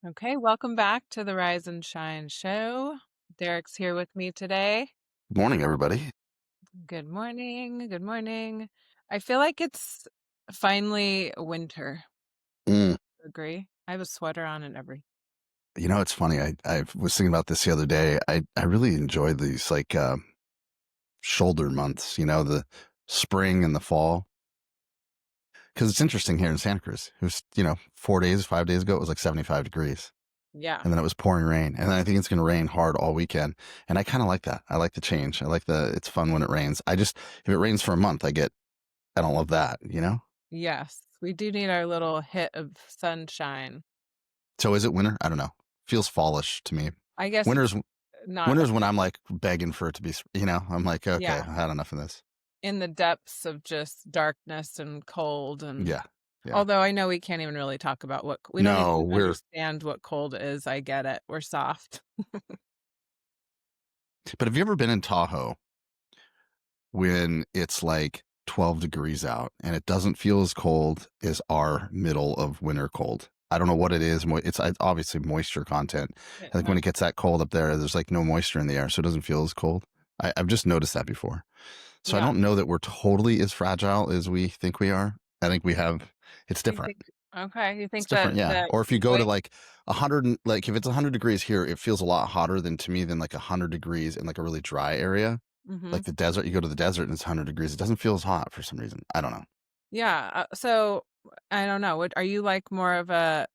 Okay, welcome back to the Rise and Shine show. Derek's here with me today. Good morning, everybody. Good morning. Good morning. I feel like it's finally winter. Mm. Agree? I have a sweater on and everything. It's funny. I was thinking about this the other day. I really enjoy these shoulder months. The spring and the fall, because it's interesting here in Santa Cruz. It was 4 days, 5 days ago. It was like 75 degrees, Yeah. and then it was pouring rain, and then I think it's going to rain hard all weekend. And I kind of like that. I like the change. I like it's fun when it rains. If it rains for a month, I don't love that. Yes. We do need our little hit of sunshine. So is it winter? I don't know. Feels fallish to me. I guess it's Winter's not winter's when I'm like begging for it to be. I'm like, okay, yeah, I had enough of this. in the depths of just darkness and cold and Yeah, yeah. although I know we can't even really talk about what we don't No, even we're. understand what cold is. I get it. We're soft. But have you ever been in Tahoe when it's like 12 degrees out and it doesn't feel as cold as our middle of winter cold? I don't know what it is. It's obviously moisture content. I think when it gets that cold up there, there's like no moisture in the air, so it doesn't feel as cold. I've just noticed that before. So I Yeah. don't know that we're totally as fragile as we think we are. I think it's You different. think okay, you It's think different, that yeah. Or if you go to wait like 100, like if it's 100 degrees here, it feels a lot hotter than to me than like 100 degrees in like a really dry area. mhm. Like the desert, you go to the desert and it's 100 degrees. It doesn't feel as hot for some reason. I don't know. Yeah, so, I don't know, what are you like more of a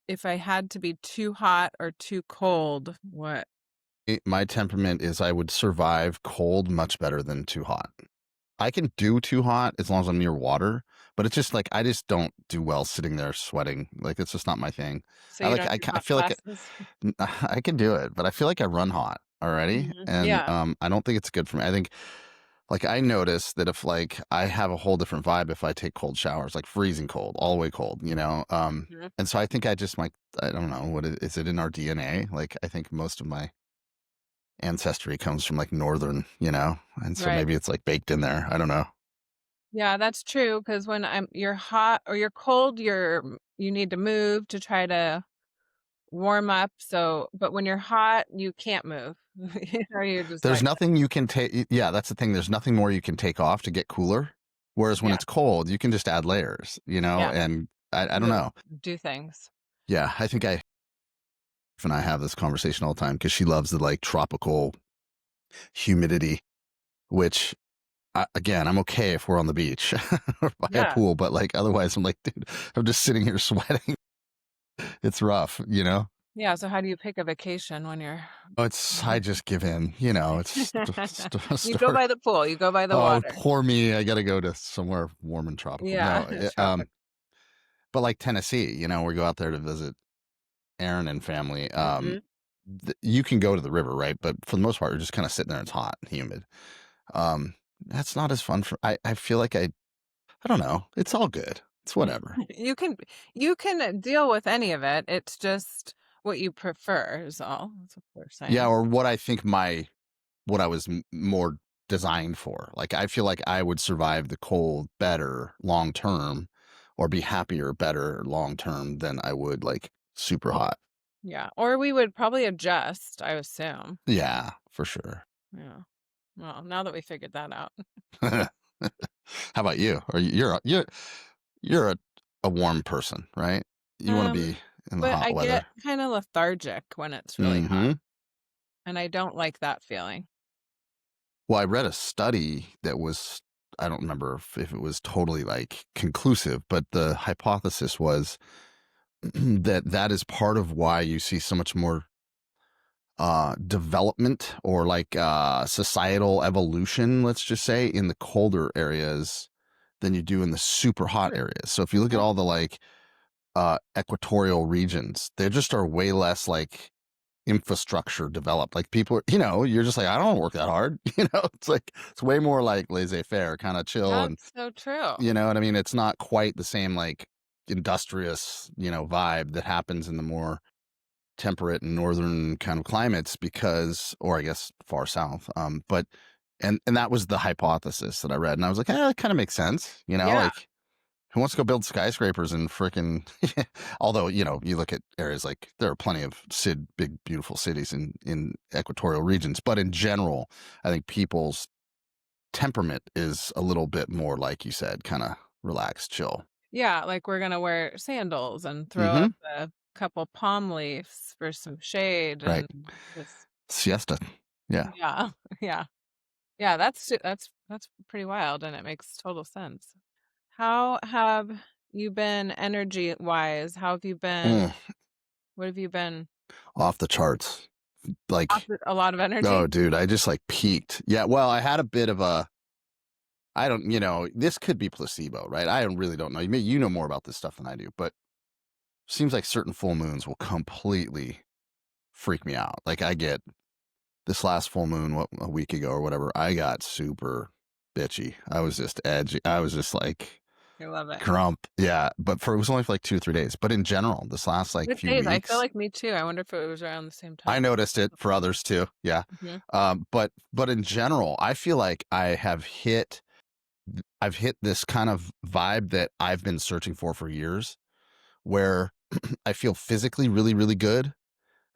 if I had to be too hot or too cold, what My temperament is I would survive cold much better than too hot. I can do too hot as long as I'm near water, but it's just like I just don't do well sitting there sweating. Like it's just not my thing. so you don't do I hot feel like flashes? I can do it, but I feel like I run hot already, Mhm, and yeah, I don't think it's good for me. I think like I notice that if like I have a whole different vibe if I take cold showers, like freezing cold, all the way cold. mhm, And so I think I just like I don't know is it in our DNA? Like I think most of my ancestry comes from like northern, and so right. maybe it's like baked in there. I don't know. Yeah, that's true. Because when you're hot or you're cold, you need to move to try to warm up, so but when you're hot, you can't move. You're just There's like nothing you can take. Yeah, that's the thing. There's nothing more you can take off to get cooler. Whereas when yeah, it's cold, you can just add layers, yeah, and I don't move, know. do things. Yeah, I think I and I have this conversation all the time because she loves the like tropical humidity, which again, I'm okay if we're on the beach or by a Yeah. pool, but like otherwise, I'm like, dude, I'm just sitting here sweating. It's rough. Yeah, so how do you pick a vacation when you're Oh, I just give in. It's You go start. by the pool, you go by the Oh, water. poor me. I got to go to somewhere warm and tropical. Yeah, No, tropic. but like Tennessee, we go out there to visit Aaron and family. Mhm. You can go to the river, right? But for the most part, you're just kind of sitting there. It's hot and humid. That's not as fun I feel like I don't know. It's all good. It's whatever. You can you can deal with any of it, it's just what you prefer is all, that's what we're Yeah, saying. or what I think what I was more designed for. Like I feel like I would survive the cold better long term or be happier better long term than I would like super hot. Yeah, or we would probably adjust, I assume. Yeah, for sure. Yeah. Well, now that we figured that out. How about you? Are you you're a warm person, right? You want to Um, be in the but hot I weather. get kinda lethargic when it's really hot, Mhm. and I don't like that feeling. Well, I read a study that was I don't remember if it was totally like conclusive, but the hypothesis was that is part of why you see so much more development or like societal evolution, let's just say, in the colder areas than you do in the super hot True. areas. So if you look at all the like equatorial regions, they just are way less like infrastructure developed. Like people, you're just like, I don't want to work that hard. It's like it's way more like laissez-faire, kind of chill, and That's so true. you know what I mean? It's not quite the same like industrious, vibe that happens in the more temperate and northern kind of climates because or I guess far south. But and that was the hypothesis that I read. And I was like, that kind of makes sense, Yeah, like Who wants to go build skyscrapers in frickin' although, you look at areas like there are plenty of big, beautiful cities in equatorial regions, but in general, I think people's temperament is a little bit more, like you said, kinda relaxed, chill. Yeah, like we're gonna wear sandals and throw up Mhm. a couple palm leaves for some shade Right. and just Siesta. Yeah. yeah, yeah. Yeah, that's pretty wild, and it makes total sense. How have you been energy-wise? How have you been Mm, what have you been off the charts. Like, a lot of oh, energy? dude, I just, like, peaked. Yeah, well, I had a bit of a I don't this could be placebo, right? I really don't know. You know more about this stuff than I do, but seems like certain full moons will completely freak me out. Like, I get this last full moon, a week ago or whatever, I got super bitchy. I was just edgy. I was just like I love it. grump. Yeah. But it was only for like 2 or 3 days. But in general, this last like Good few days, I feel weeks, like me too. I wonder if it was around the same I time. noticed it for others too. Yeah. Mhm. But in general, I feel like I've hit this kind of vibe that I've been searching for years where I feel physically really, really good.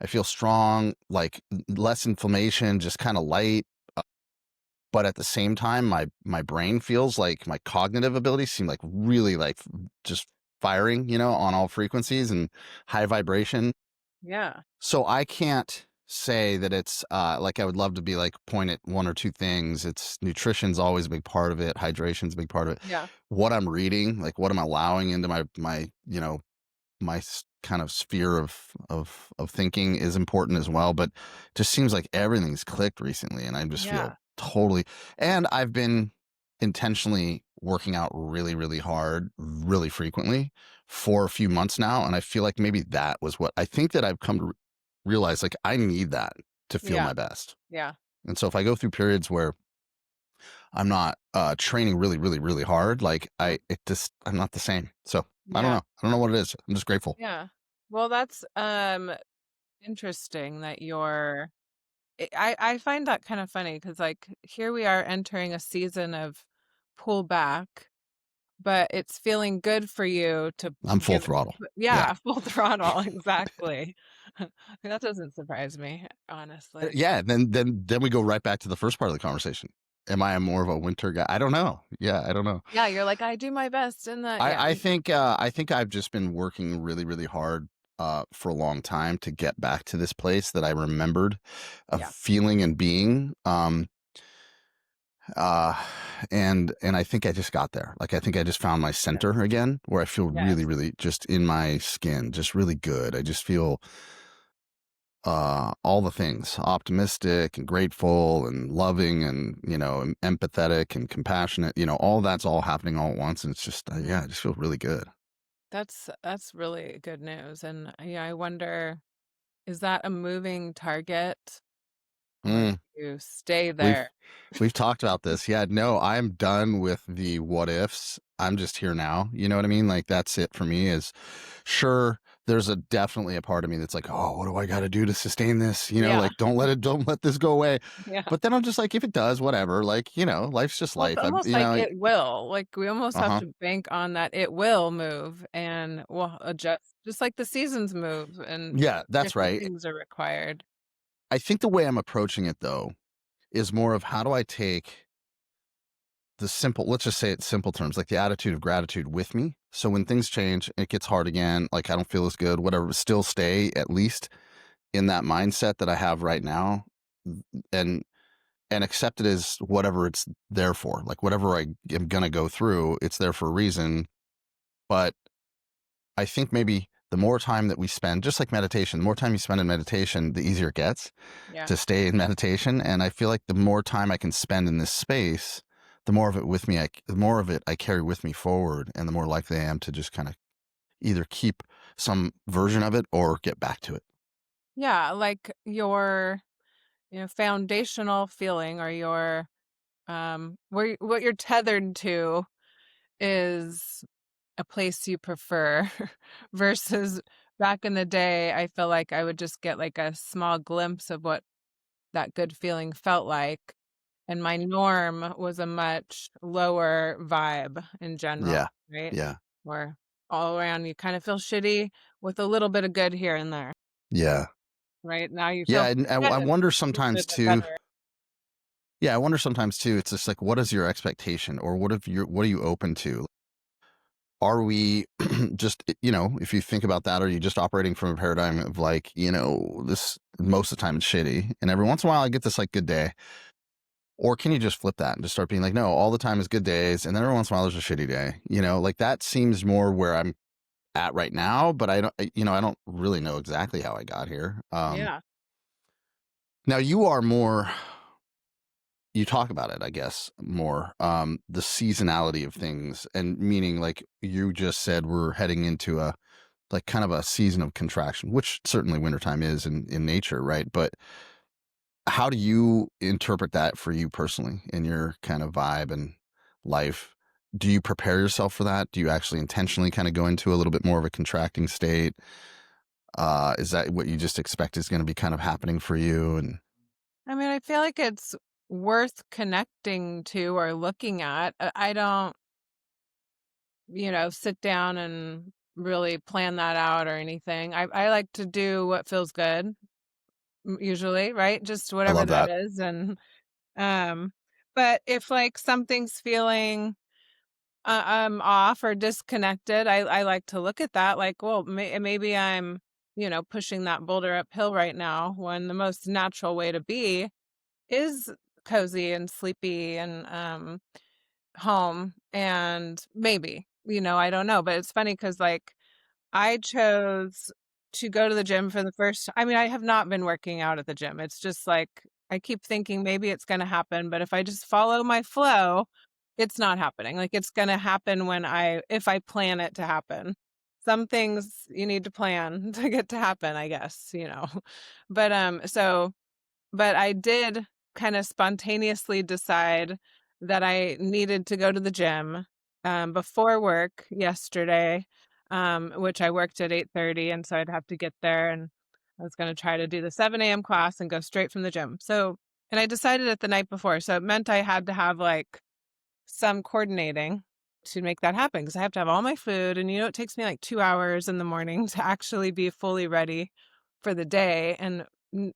I feel strong, like less inflammation, just kind of light. But at the same time, my brain feels like my cognitive abilities seem like really like just firing, on all frequencies and high vibration. Yeah, So I can't say that it's like I would love to be like point at one or two things. It's nutrition's always a big part of it. Hydration's a big part of it. yeah, What I'm reading, like what I'm allowing into my kind of sphere of thinking is important as well. But just seems like everything's clicked recently, and I just feel yeah, totally. And I've been intentionally working out really, really hard, really frequently for a few months now, and I feel like maybe that was what I think that I've come to realize. Like I need that to feel yeah, my best. yeah, And so if I go through periods where I'm not training really, really, really hard, like yeah, I'm not the same. So I don't yeah, know. I don't know what it is. I'm just grateful. yeah. Well, that's, interesting that you're I find that kind of funny because like, here we are entering a season of pullback, but it's feeling good for you to I'm full give throttle. Yeah. yeah, full throttle, exactly. That doesn't surprise me, honestly. Yeah, then we go right back to the first part of the conversation. Am I more of a winter guy? I don't know. Yeah, I don't know. Yeah, you're like, "I do my best in the" yeah, I think I've just been working really, really hard for a long time to get back to this place that I remembered of yeah, feeling and being. Uh and I think I just got there. Like I think I just found my good. center again where I feel really, Yes. really just in my skin, just really good. I just feel all the things optimistic and grateful and loving and empathetic and compassionate, all that's all happening all at once, and it's just yeah, Mhm. I just feel really good. That's really good news, and, yeah, I wonder, is that a moving target, or Mm, do you stay we've there? we've talked about this. Yeah, no, I'm done with the what ifs. I'm just here now, you know what I mean? Like that's it for me. Is sure, there's a definitely a part of me that's like, oh, what do I got to do to sustain this, Yeah, like don't let this go away. yeah. But then I'm just like, if it does, whatever, like, life's just Well, it's life. almost like it will, like, we almost have Uh-huh. to bank on that it will move and we'll adjust, just like the seasons move and Yeah, that's different right. things are required. I think the way I'm approaching it though is more of how do I take the simple, let's just say it simple terms, like the attitude of gratitude with me. So when things change, it gets hard again, like I don't feel as good, whatever, still stay at least in that mindset that I have right now and accept it as whatever it's there for. Like whatever I am gonna go through, it's there for a reason. But I think maybe the more time that we spend, just like meditation, the more time you spend in meditation, the easier it gets Yeah. to stay in meditation. And I feel like the more time I can spend in this space, the more of it with me, the more of it I carry with me forward, and the more likely I am to just kind of either keep some version of it or get back to it. Yeah, like your, foundational feeling or your, what you're tethered to is a place you prefer versus back in the day, I feel like I would just get like a small glimpse of what that good feeling felt like. and my norm was a much lower vibe in Yeah. general, right? Yeah. Where all around you kind of feel shitty with a little bit of good here and there, Yeah. right? Now you Yeah, feel and good, I wonder a little sometimes bit too. better. Yeah, I wonder sometimes too, it's just like, what is your expectation, or what are you open to? Are we just, if you think about that, are you just operating from a paradigm of like, this most of the time it's shitty, and every once in a while I get this like good day? Or can you just flip that and just start being like, no, all the time is good days, and then every once in a while there's a shitty day? Like that seems more where I'm at right now, but I don't really know exactly how I got here. Yeah. Now you are more, you talk about it, I guess, more, the seasonality of things, and meaning like you just said we're heading into a like kind of a season of contraction, which certainly wintertime is in nature, right? But how do you interpret that for you personally in your kind of vibe and life? Do you prepare yourself for that? Do you actually intentionally kind of go into a little bit more of a contracting state? Is that what you just expect is going to be kind of happening for you? And I mean, I feel like it's worth connecting to or looking at. I don't, sit down and really plan that out or anything. I like to do what feels good, usually, right? Just I whatever love that that. is. And, um, but if like something's feeling off or disconnected, I like to look at that like, well, maybe I'm, pushing that boulder uphill right now when the most natural way to be is cozy and sleepy and home. And maybe, I don't know, but it's funny because like I chose to go to the gym for the first. I mean, I have not been working out at the gym. It's just like I keep thinking maybe it's going to happen, but if I just follow my flow, it's not happening. Like it's going to happen if I plan it to happen. Some things you need to plan to get to happen, I guess. But but I did kind of spontaneously decide that I needed to go to the gym before work yesterday, which I worked at 8:30, and so I'd have to get there, and I was going to try to do the 7 a.m. class and go straight from the gym. So, and I decided it the night before, so it meant I had to have like some coordinating to make that happen because I have to have all my food, and it takes me like 2 hours in the morning to actually be fully ready for the day, and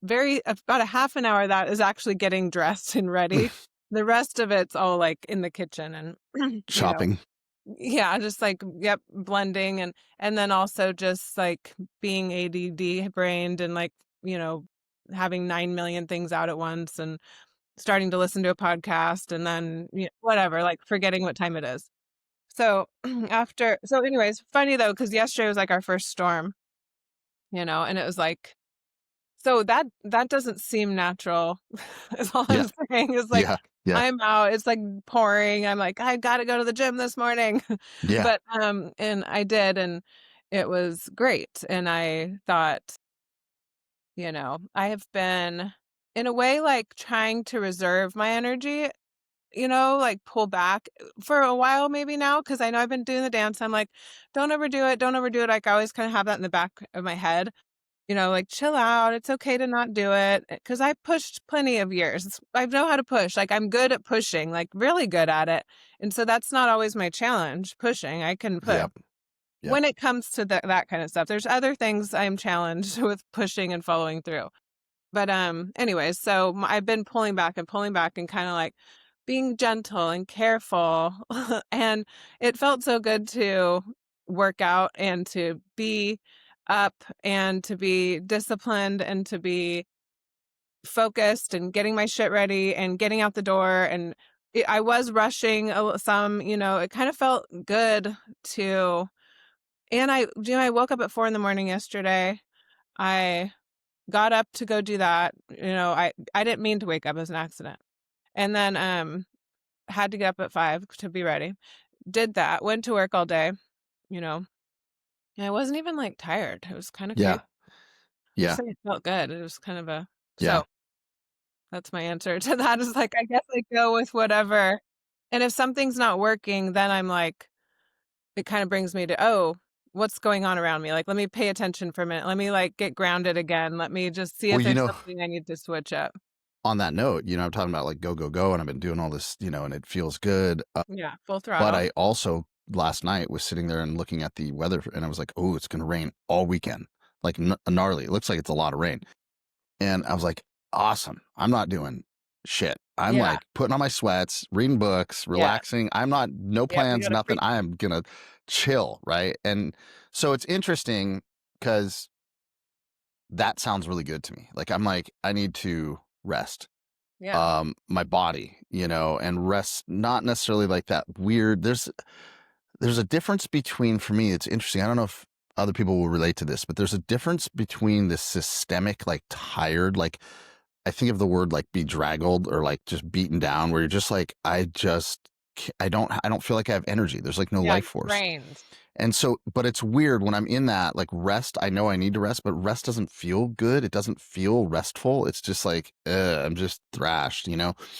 very about a half an hour of that is actually getting dressed and ready. The rest of it's all like in the kitchen and you know Shopping. yeah, just like yep, blending and then also just like being ADD brained and like you know having 9 million things out at once and starting to listen to a podcast and then whatever, like forgetting what time it is. So anyways, funny though, because yesterday was like our first storm, and it was like, so that doesn't seem natural. Is all Yeah. I'm saying is like Yeah. Yeah. I'm out, it's like pouring. I'm like, I gotta go to the gym this morning. Yeah. But and I did, and it was great. And I thought, I have been in a way like trying to reserve my energy, like pull back for a while maybe now because I know I've been doing the dance. I'm like, don't overdo it, don't overdo it. Like I always kind of have that in the back of my head, like chill out. It's okay to not do it because I pushed plenty of years. I know how to push. Like I'm good at pushing, like really good at it. And so that's not always my challenge. Pushing, I can push. Yep. Yep. When it comes to that kind of stuff, there's other things I'm challenged with pushing and following through. But anyways, so I've been pulling back and kind of like being gentle and careful. And it felt so good to work out and to be up and to be disciplined and to be focused and getting my shit ready and getting out the door. And I was rushing some, it kind of felt good to. And I woke up at 4 in the morning yesterday. I got up to go do that. I didn't mean to wake up as an accident. And then had to get up at 5 to be ready. Did that, went to work all day, you know. And I wasn't even like tired. It was kind of crazy. Yeah. I just Yeah. think it felt good. It was kind of Yeah. so that's my answer to that is like I guess I go with whatever. And if something's not working, then I'm like it kind of brings me to, oh, what's going on around me? Like let me pay attention for a minute. Let me like get grounded again. Let me just see Well, if there's something I need to switch up. on that note, I'm talking about like go, go, go, and I've been doing all this, and it feels good. Yeah, full But throttle. I also last night was sitting there and looking at the weather, and I was like, oh, it's going to rain all weekend, like gnarly. It looks like it's a lot of rain. And I was like, awesome. I'm not doing shit. I'm Yeah, like putting on my sweats, reading books, yeah, relaxing. I'm not, no yep, you plans, gotta nothing. pre I am going to chill. Right. And so it's interesting because that sounds really good to me. Like, I'm like, I need to rest yeah, my body, and rest, not necessarily like that weird. There's a difference between, for me, it's interesting. I don't know if other people will relate to this, but there's a difference between the systemic, like tired, like I think of the word like bedraggled or like just beaten down, where you're just like, I don't feel like I have energy. There's like no yeah, life you're force. drained. And so, but it's weird when I'm in that like rest. I know I need to rest, but rest doesn't feel good. It doesn't feel restful. It's just like, I'm just thrashed.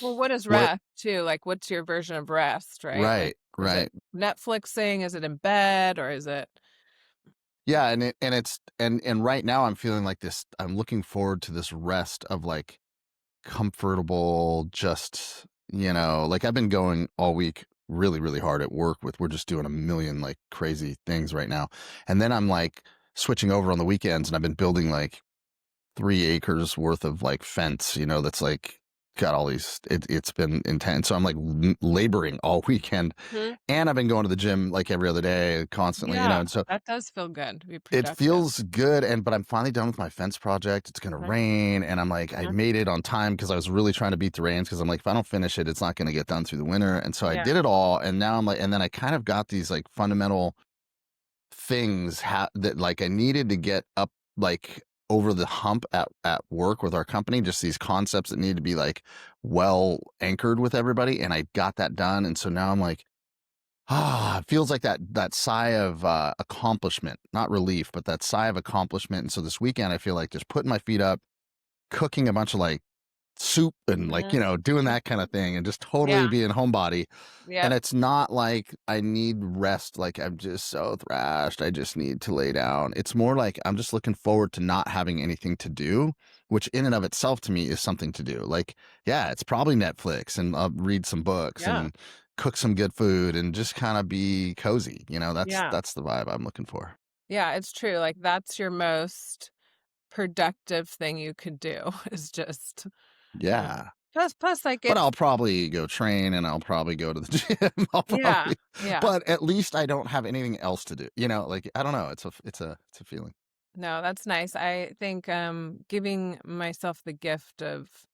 Well, what is What? rest too? Like, what's your version of rest, right? Like, Right, is it right. Netflixing? Is it in bed, or is it Yeah, and right now I'm feeling like this. I'm looking forward to this rest of like comfortable, just like I've been going all week really, really hard at work with. We're just doing a million like crazy things right now, and then I'm like switching over on the weekends, and I've been building like 3 acres worth of like fence, that's like got all these. It's been intense, so I'm like laboring all weekend, Mhm. and I've been going to the gym like every other day constantly, Yeah, and so that does feel good to be it productive. feels good, but I'm finally done with my fence project. It's gonna Mhm, rain, and I'm like, I mhm. made it on time because I was really trying to beat the rains because I'm like, if I don't finish it, it's not gonna get done through the winter. And so I Yeah, did it all, and now I'm like, and then I kind of got these like fundamental things that like I needed to get up like over the hump at work with our company. Just these concepts that need to be like well anchored with everybody, and I got that done. And so now I'm like, it feels like that sigh of accomplishment, not relief, but that sigh of accomplishment. And so this weekend, I feel like just putting my feet up, cooking a bunch of like soup and like, mhm. doing that kind of thing and just totally Yeah, being homebody. And yep, it's not like I need rest. Like I'm just so thrashed. I just need to lay down. It's more like I'm just looking forward to not having anything to do, which in and of itself to me is something to do. Like, yeah, it's probably Netflix and I'll read some books yeah, and cook some good food and just kind of be cozy. That's yeah, that's the vibe I'm looking for. yeah, it's true, like, that's your most productive thing you could do is just, Yeah. plus, like, But I'll it's probably go train and I'll probably go to the gym. I'll yeah, probably, yeah. but at least I don't have anything else to do. Like I don't know. It's a feeling. No, that's nice. I think, giving myself the gift of,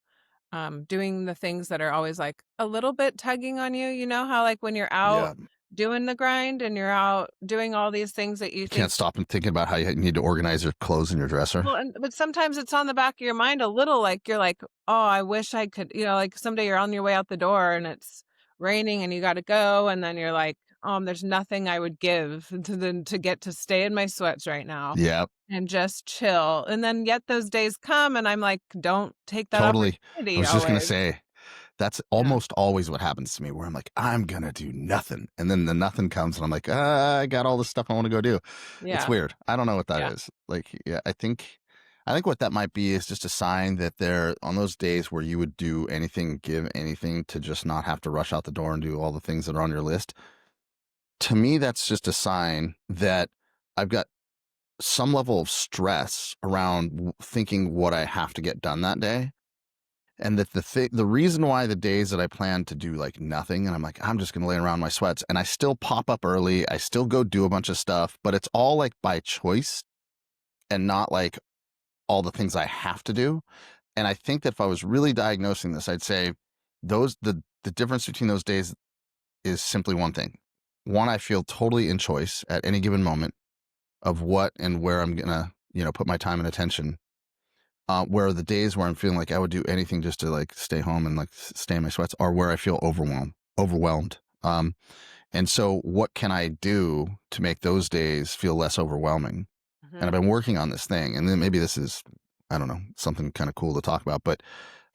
doing the things that are always, like, a little bit tugging on you, you know how, like, when you're out Yeah. doing the grind and you're out doing all these things that you You can't think stop and thinking about how you need to organize your clothes in your dresser. well, and but sometimes it's on the back of your mind a little, like, you're like, "Oh, I wish I could," like, someday you're on your way out the door and it's raining and you gotta go, and then you're like, there's nothing I would give to get to stay in my sweats right now Yeah, and just chill." And then yet those days come and I'm like, "Don't take that totally. I opportunity was just gonna always." say that's Yeah. almost always what happens to me, where I'm like, I'm gonna do nothing, and then the nothing comes, and I'm like, I got all this stuff I want to go do. It's Yeah. weird. I don't know what that Yeah. is. Like, yeah, I think what that might be is just a sign that there on those days where you would do anything, give anything to just not have to rush out the door and do all the things that are on your list. To me, that's just a sign that I've got some level of stress around thinking what I have to get done that day. And that the reason why the days that I plan to do like nothing and I'm like, I'm just going to lay around my sweats and I still pop up early, I still go do a bunch of stuff, but it's all like by choice and not like all the things I have to do. And I think that if I was really diagnosing this, I'd say the difference between those days is simply one thing. One, I feel totally in choice at any given moment of what and where I'm gonna, put my time and attention. Where the days where I'm feeling like I would do anything just to like stay home and like stay in my sweats are where I feel overwhelmed. And so what can I do to make those days feel less overwhelming? And I've Mhm. been working on this thing, and then maybe this is, I don't know, something kind of cool to talk about, but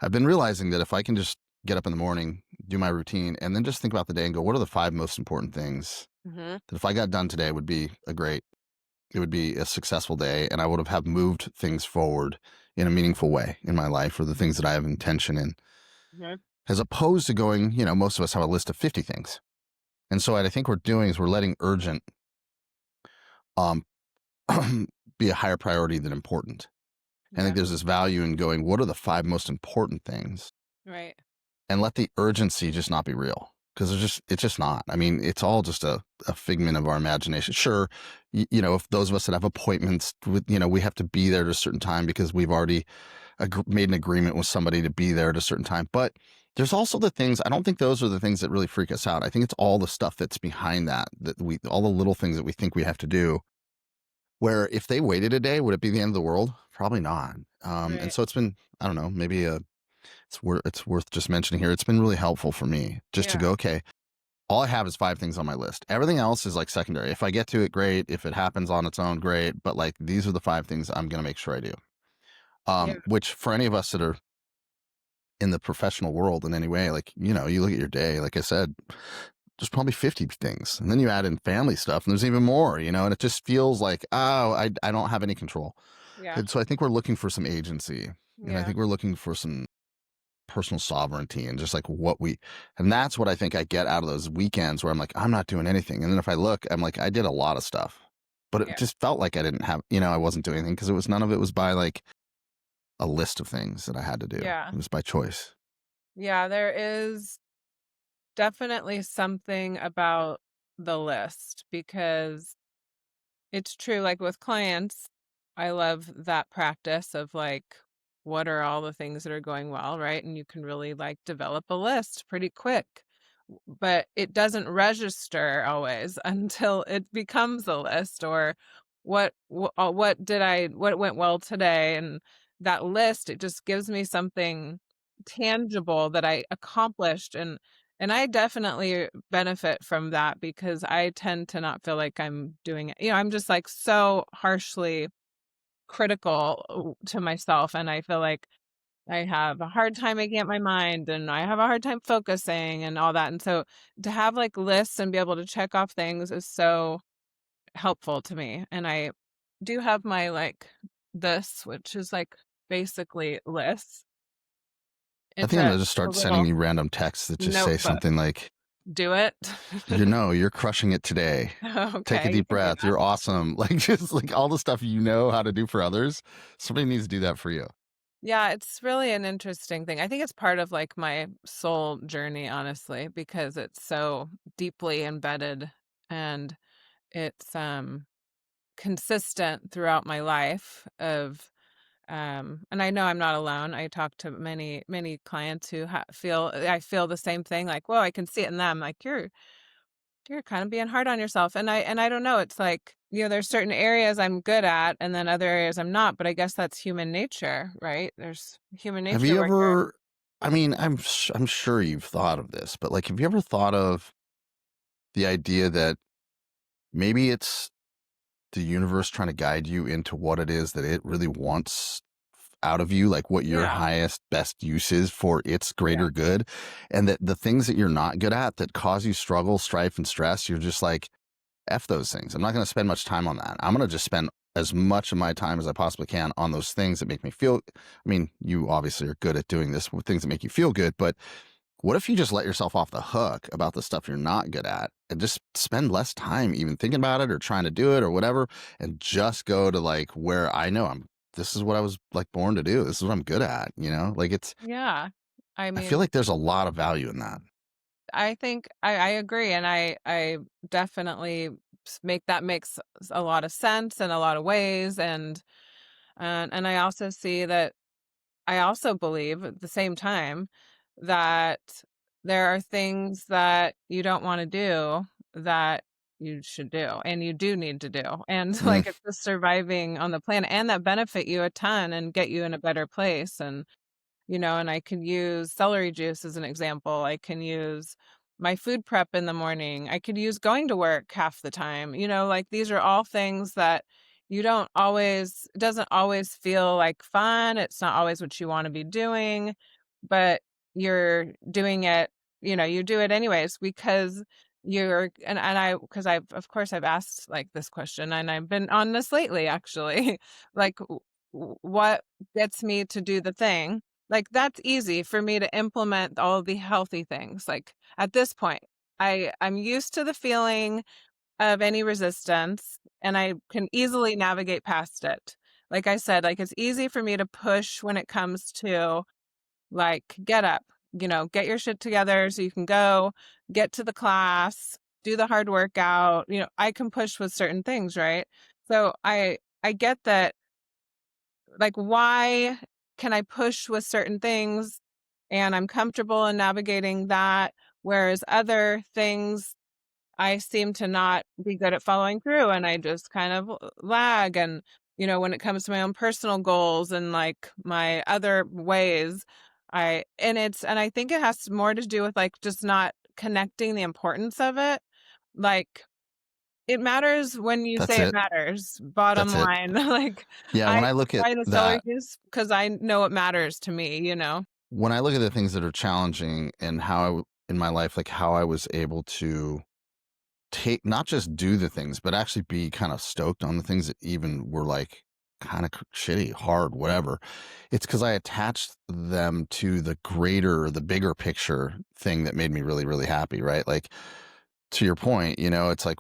I've been realizing that if I can just get up in the morning, do my routine, and then just think about the day and go, what are the 5 most important things Mhm. that if I got done today would be a great it would be a successful day, and I would have moved things forward in a meaningful way in my life, or the things that I have intention in, Mhm. as opposed to going, most of us have a list of 50 things. And so what I think we're doing is we're letting urgent um, be a higher priority than important. I think Yeah. there's this value in going, what are the five most important things? Right. And let the urgency just not be real. Because it's just not. I mean, it's all just a figment of our imagination. Sure, if those of us that have appointments with, we have to be there at a certain time because we've already made an agreement with somebody to be there at a certain time. But there's also the things, I don't think those are the things that really freak us out. I think it's all the stuff that's behind all the little things that we think we have to do, where if they waited a day, would it be the end of the world? Probably not. And Right. so it's been, I don't know, maybe it's worth just mentioning here. It's been really helpful for me just to Yeah. go, okay, all I have is five things on my list. Everything else is like secondary. If I get to it, great. If it happens on its own, great. But like these are the five things I'm going to make sure I do. Yeah. Which for any of us that are in the professional world in any way, like, you look at your day, like I said, there's probably 50 things. And then you add in family stuff and there's even more, and it just feels like, oh, I don't have any control. Yeah. And so I think we're looking for some agency, and I Yeah. think we're looking for some personal sovereignty, and just like and that's what I think I get out of those weekends where I'm like, I'm not doing anything. And then if I look, I'm like, I did a lot of stuff, but it Yeah. just felt like I didn't have, I wasn't doing anything because none of it was by like a list of things that I had to do. Yeah. It was by choice. Yeah. There is definitely something about the list because it's true, like with clients, I love that practice of like, what are all the things that are going well, right? And you can really like develop a list pretty quick, but it doesn't register always until it becomes a list or what went well today, and that list, it just gives me something tangible that I accomplished, and I definitely benefit from that because I tend to not feel like I'm doing it. I'm just like so harshly critical to myself. And I feel like I have a hard time making up my mind and I have a hard time focusing and all that. And so to have like lists and be able to check off things is so helpful to me. And I do have my like this, which is like basically lists. I It's think I'm a, gonna just a start sending little you random texts that just say notebook. something like, Do it. you're crushing it today. Take a Okay, you deep can do breath. You're awesome. Like just like all the stuff how to do for others. Somebody needs to do that for you. Yeah, it's really an interesting thing. I think it's part of like my soul journey, honestly, because it's so deeply embedded and it's consistent throughout my life of and I know I'm not alone. I talk to many clients who feel I feel the same thing like, "Whoa, I can see it in them." Like you're kind of being hard on yourself. And I don't know, it's like, there's certain areas I'm good at and then other areas I'm not, but I guess that's human nature, right? There's human Have nature you where you're ever I mean, I'm sure you've thought of this, but like have you ever thought of the idea that maybe it's the universe trying to guide you into what it is that it really wants out of you, like what your yeah, highest, best use is for its yeah, greater good. And that the things that you're not good at that cause you struggle, strife, and stress, you're just like, F those things. I'm not going to spend much time on that. I'm going to just spend as much of my time as I possibly can on those things that make me feel. I mean, you obviously are good at doing this with things that make you feel good, but what if you just let yourself off the hook about the stuff you're not good at and just spend less time even thinking about it or trying to do it or whatever, and just go to like where I know this is what I was like born to do. This is what I'm good at, Like yeah. I I feel mean, like there's a lot of value in that. I think I agree, and I definitely make that makes a lot of sense in a lot of ways, and I also see that I also believe at the same time that there are things that you don't want to do that you should do and you do need to do. And Mm. like it's just surviving on the planet and that benefit you a ton and get you in a better place. And I can use celery juice as an example. I can use my food prep in the morning. I could use going to work half the time. Like these are all things that you don't always, it doesn't always feel like fun. It's not always what you want to be doing, but you're doing it, you do it anyways because and I, because I've, of course, I've asked like this question, and I've been on this lately actually. Like, what gets me to do the thing? Like, that's easy for me to implement all of the healthy things. Like, at this point, I'm used to the feeling of any resistance, and I can easily navigate past it. Like I said, like, it's easy for me to push when it comes to, like, get up, get your shit together so you can go, get to the class, do the hard workout. I can push with certain things, right? So I get that, like, why can I push with certain things and I'm comfortable in navigating that, whereas other things I seem to not be good at following through, and I just kind of lag. And, when it comes to my own personal goals and like my other ways, and I think it has more to do with like just not connecting the importance of it. Like, it matters when you That's say it it. matters, bottom That's it. line. Like, Yeah, I when I look at try to that, focus because I know it matters to me. when I look at the things that are challenging and in my life, like how I was able to take, not just do the things, but actually be kind of stoked on the things that even were like kind of shitty, hard, whatever. It's because I attached them to the bigger picture thing that made me really, really happy, right? Like, to your point, it's like,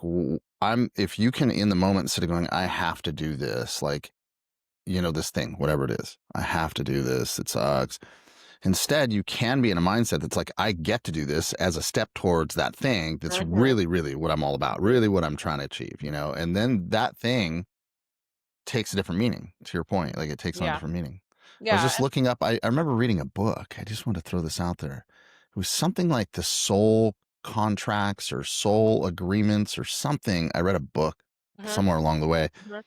if you can in the moment instead of going, I have to do this, like, this thing, whatever it is, I have to do this, it sucks. Instead, you can be in a mindset that's like, I get to do this as a step towards that thing that's Mhm. really, really what I'm all about, really what I'm trying to achieve, and then that thing takes a different meaning, to your point. Like, it takes on a Yeah. different meaning. I was Yeah. just looking up, I remember reading a book. I just want to throw this out there. It was something like the soul contracts or soul agreements or something. I read a book Mhm. somewhere along the way. Mhm.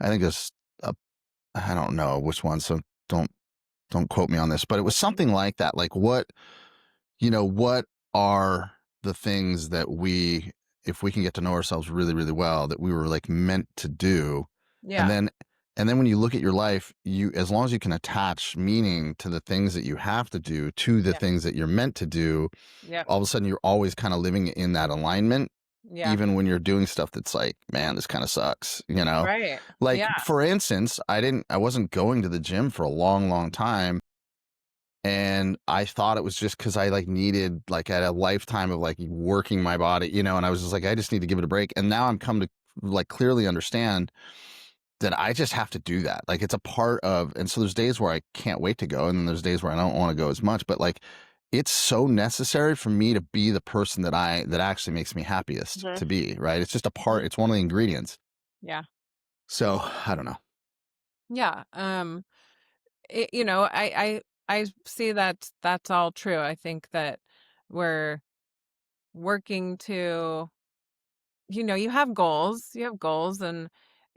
I think it's, I don't know which one, so don't don't quote me on this, but it was Mhm. something like that. Like, what are the things that if we can get to know ourselves really, really well, that we were like meant to do. And Yeah. then, when you look at your life, as long as you can attach meaning to the things that you have to do, to the Yeah. things that you're meant to do, Yeah. all of a sudden you're always kind of living in that alignment, Yeah. even when you're doing stuff that's like, man, this kind of sucks. Right. Like, Yeah. for instance, I wasn't going to the gym for a long, long time, and I thought it was just because I like needed, like, at a lifetime of like working my body, and I was just like, I just need to give it a break. And now I'm come to like clearly understand that I just have to do that. Like, it's a part of, and so there's days where I can't wait to go, and then there's days where I don't want to go as much, but like, it's so necessary for me to be the person that actually makes me happiest Mhm. to be, right? It's just a part, Mhm. it's one of the ingredients. Yeah. So I don't know. Yeah. I see that that's all true. I think that we're working to, you have goals, and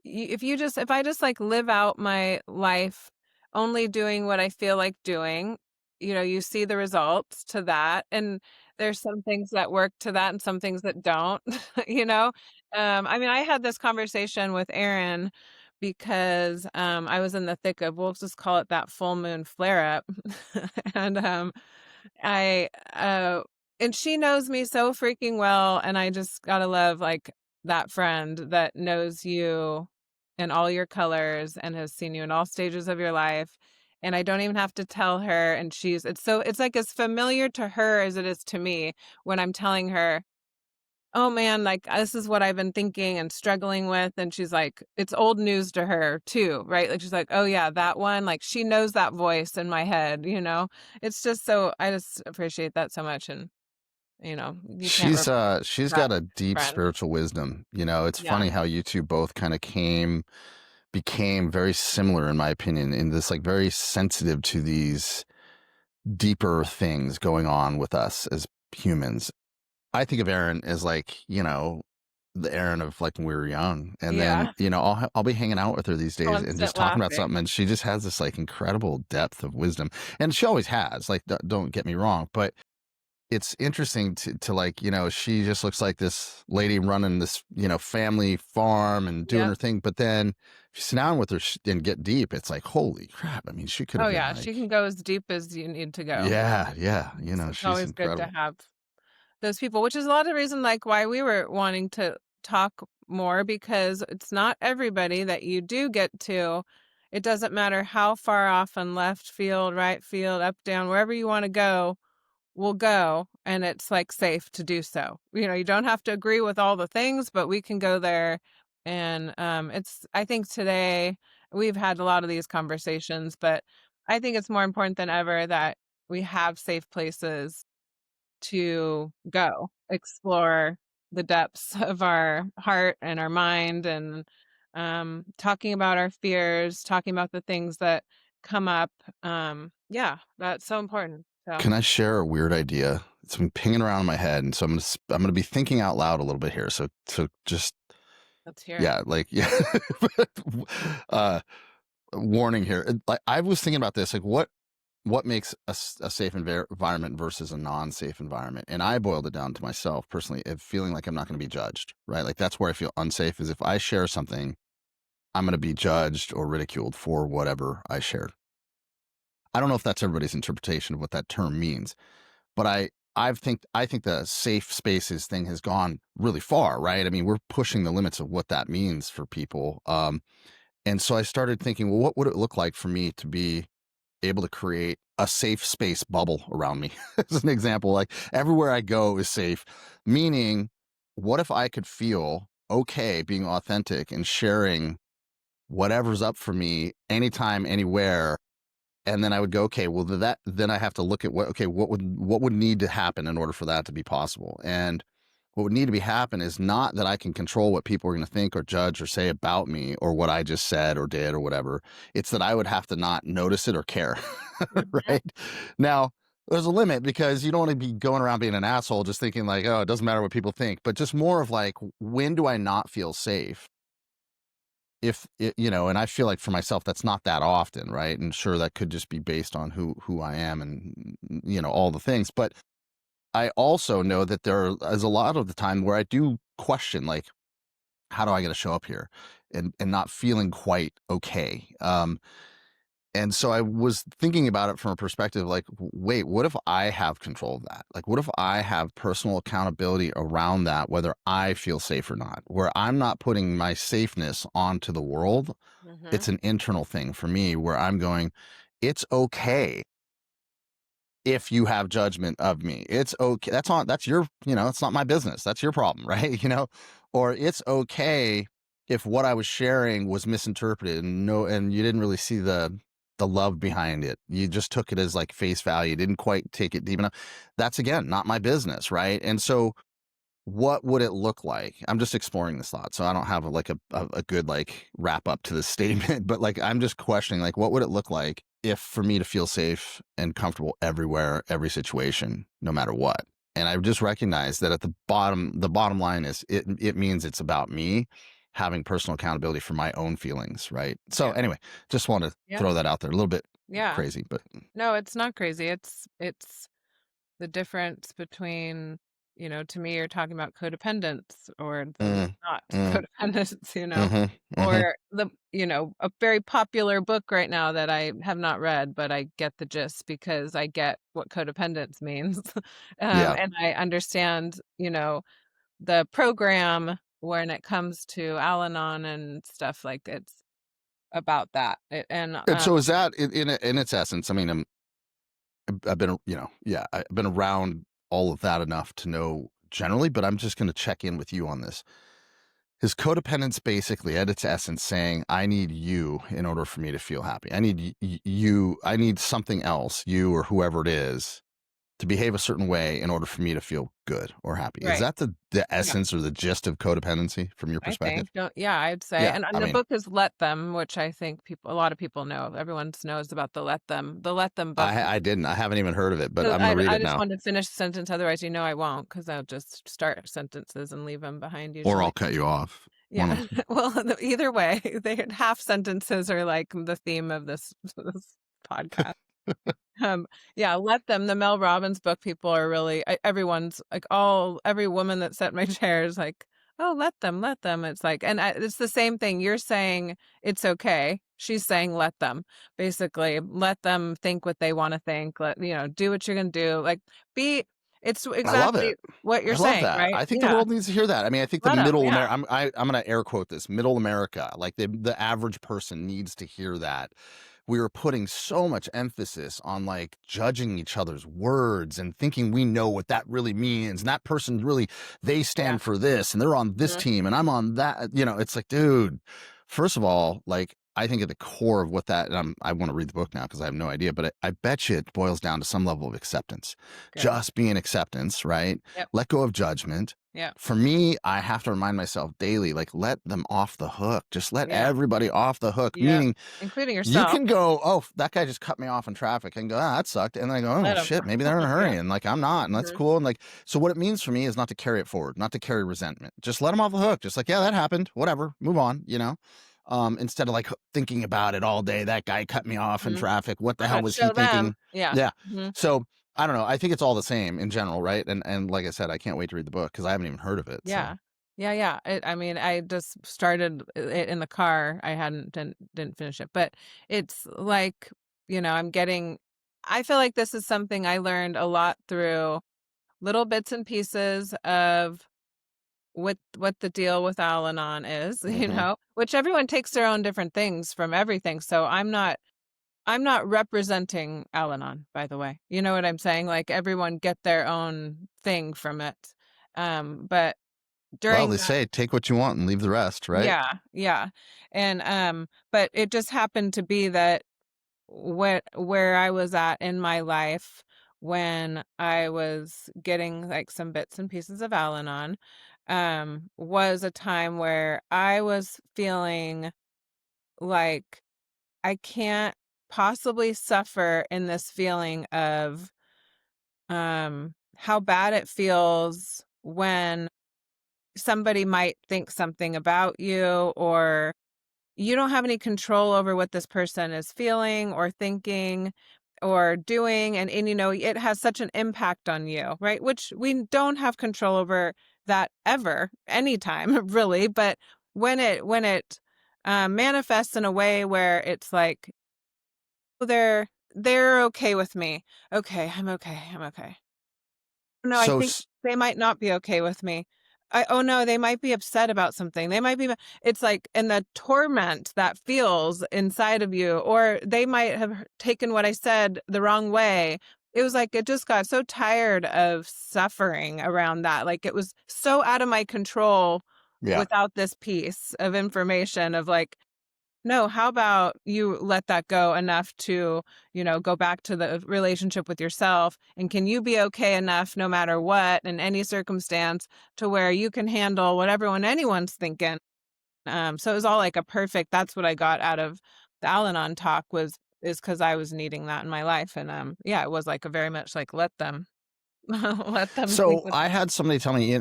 if I just like live out my life only doing what I feel like doing, you see the results to that, and there's some things that work to that and some things that don't, you know. I mean, I had this conversation with Aaron because I was in the thick of, we'll just call it that full moon flare up, and I and she knows me so freaking well, and I just gotta love, like, that friend that knows you in all your colors and has seen you in all stages of your life, and I don't even have to tell her, and it's like as familiar to her as it is to me when I'm telling her, "Oh, man, like, this is what I've been thinking and struggling with," and she's like, it's old news to her too, right? Like, she's like, "Oh, yeah, that one," like, she knows that voice in my head, you know? It's just so I just appreciate that so much, and, you can't replace She's that got a deep friend. spiritual wisdom. It's Yeah. funny how you two both kind of became very similar, in my opinion, in this, like, very sensitive to these deeper things going on with us as humans. I think of Aaron as like, the Aaron of like when we were young. And then, Yeah. I'll be hanging out with her these days and just Constant talking about laughing. something. And she just has this like incredible depth of wisdom. And she always has, like, don't get me wrong, but it's interesting to like, she just looks like this lady running this, family farm and doing Yep. her thing. But then if you sit down with her and get deep, it's like, holy crap. I mean, she could Oh, have been yeah, she like, can go as deep as you need to go. yeah, yeah. It's She's always good to incredible. have those people, which is a lot of reason like why we were wanting to talk more, because it's not everybody that you do get to. It doesn't matter how far off on left field, right field, up, down, wherever you want to go, we'll go, and it's like safe to do so. You don't have to agree with all the things, but we can go there. And it's I think today we've had a lot of these conversations, but I think it's more important than ever that we have safe places to go explore the depths of our heart and our mind, and talking about our fears, talking about the things that come up. Yeah, that's so important. So Can I share a weird idea? It's been pinging around in my head, and so I'm gonna be thinking out loud a little bit here. So just let's hear it. yeah, like yeah, uh, warning here. Like I was thinking about this, like what makes a safe environment versus a non-safe environment, and I boiled it down to myself personally, of feeling like I'm not going to be judged. Right, like that's where I feel unsafe. Is if I share something, I'm going to be judged or ridiculed for whatever I shared. I don't know if that's everybody's interpretation of what that term means, but I think the safe spaces thing has gone really far, right? I mean, we're pushing the limits of what that means for people. And so I started thinking, well, what would it look like for me to be able to create a safe space bubble around me? As an example, like everywhere I go is safe, meaning, what if I could feel okay being authentic and sharing whatever's up for me anytime, anywhere, and then I would go, okay, well then I have to look at what would need to happen in order for that to be possible. And what would need to be happen is not that I can control what people are going to think or judge or say about me or what I just said or did or whatever. It's that I would have to not notice it or care. Mhm. Right now, there's a limit, because you don't want to be going around being an asshole just thinking like, oh, it doesn't matter what people think, but just more of like, when do I not feel safe? If it, and I feel like for myself that's not that often, right? And sure, that could just be based on who I am, and all the things. But I also know that there is a lot of the time where I do question, like, how do I get to show up here, and not feeling quite okay. And so I was thinking about it from a perspective like, wait, what if I have control of that? Like, what if I have personal accountability around that, whether I feel safe or not, where I'm not putting my safeness onto the world? Mhm. It's an internal thing for me where I'm going, it's okay if you have judgment of me. It's okay. That's your, it's not my business. That's your problem, right? Or it's okay if what I was sharing was misinterpreted, and you didn't really see the love behind it. You just took it as like face value, didn't quite take it deep enough. That's again not my business, right? And so what would it look like? I'm just exploring this thought. So I don't have a good like wrap up to this statement, but like I'm just questioning, like, what would it look like if for me to feel safe and comfortable everywhere, every situation, no matter what? And I just recognize that at the bottom line is it means it's about me having personal accountability for my own feelings, right? So Yeah. anyway, just want to Yeah. throw that out there. A little bit Yeah. crazy, but No, it's not crazy. It's the difference between, to me, you're talking about codependence or the mm, not mm, codependence, mm-hmm, mm-hmm, or a very popular book right now that I have not read, but I get the gist because I get what codependence means. yeah. And I understand, the program when it comes to Al-Anon and stuff, like it's about that. And And so is that in its essence? I mean, I've been, yeah, I've been around all of that enough to know generally, but I'm just going to check in with you on this. Is codependence basically at its essence saying, I need you in order for me to feel happy? I need you, I need something else, you or whoever it is, to behave a certain way in order for me to feel good or happy. Is right. that the Yeah. essence or the gist of codependency from your I perspective? think, don't yeah, I'd say, Yeah. and I the mean, book is Let Them, which I think a lot of people know. Everyone knows about the Let Them book. I didn't, I haven't even heard of it, but I'm going to read I it just now, wanted to finish the sentence, otherwise, I won't, because 'cause I'll just start sentences and leave them behind or I'll usually. cut you off. One Yeah. of, Well, either way, they half sentences are like the theme of this this podcast. Um, yeah, Let Them, the Mel Robbins book, people are really everyone's like every woman that sat in my chair is like, "Oh, let them, let them." It's like, and it's the same thing. You're saying it's okay. She's saying let them. Basically, let them think what they want to think. Do what you're gonna do. Like be. It's I love it. exactly what you're I love saying, that. right? I think the Yeah. world needs to hear that. I mean, I think the Let 'em, middle yeah. Amer I'm gonna air quote this, middle America, like the average person needs to hear that. We are putting so much emphasis on like judging each other's words and thinking we know what that really means. And that person really, they Yeah. stand for this and they're on this Mhm. team and I'm on that. You know, it's like, dude, first of all, like, I think at the core of what that, and I want to read the book now because I have no idea, but I bet you it boils down to some level of acceptance. Good. Just being acceptance, right? Yep. Let go of judgment. Yep. For me, I have to remind myself daily, like, let them off the hook. Just let Yeah. everybody off the hook. Yep. Meaning, Including you yourself. can go, oh, that guy just cut me off in traffic and go, ah, that sucked. And then I go, oh Let 'em. shit, maybe they're in a hurry. Yeah. And like, I'm not. And that's Mhm. cool. And like, so what it means for me is not to carry it forward, not to carry resentment. Just let them off the hook. Just like, yeah, that happened. Whatever. Move on, you know? Instead of like thinking about it all day. That guy cut me off in Mhm. traffic. What the I'm hell gonna was he show them. thinking? Yeah. Yeah. Mhm. So I don't know. I think it's all the same in general, right? And like I said, I can't wait to read the book because I haven't even heard of it. So Yeah. Yeah, yeah. I mean, I just started it in the car. I hadn't didn't finish it. But it's like, I'm getting I feel like this is something I learned a lot through little bits and pieces of what the deal with Al-Anon is, hmm which everyone takes their own different things from everything. So I'm not representing Al-Anon, by the way. You know what I'm saying? Like everyone get their own thing from it. But well, during they that say take what you want and leave the rest, right? yeah, yeah. And but it just happened to be that where I was at in my life when I was getting like some bits and pieces of Al-Anon, was a time where I was feeling like I can't possibly suffer in this feeling of how bad it feels when somebody might think something about you, or you don't have any control over what this person is feeling or thinking or doing, and it has such an impact on you, right? Which we don't have control over that ever anytime really, but when it manifests in a way where it's like, "Oh, they're okay with me. Okay, I'm okay, I'm okay." No, I So think they might not be okay with me. Oh no, they might be upset about something. They might be it's like, and the torment that feels inside of you, or they might have taken what I said the wrong way. It was like it just got so tired of suffering around that. Like it was so out of my control yeah. without this piece of information of like, no, how about you let that go enough to, go back to the relationship with yourself? And can you be okay enough no matter what in any circumstance to where you can handle whatever when anyone's thinking? So it was all like a perfect, that's what I got out of the Al-Anon talk is because I was needing that in my life. And yeah, it was like a very much like let them let them think So what I had somebody tell me,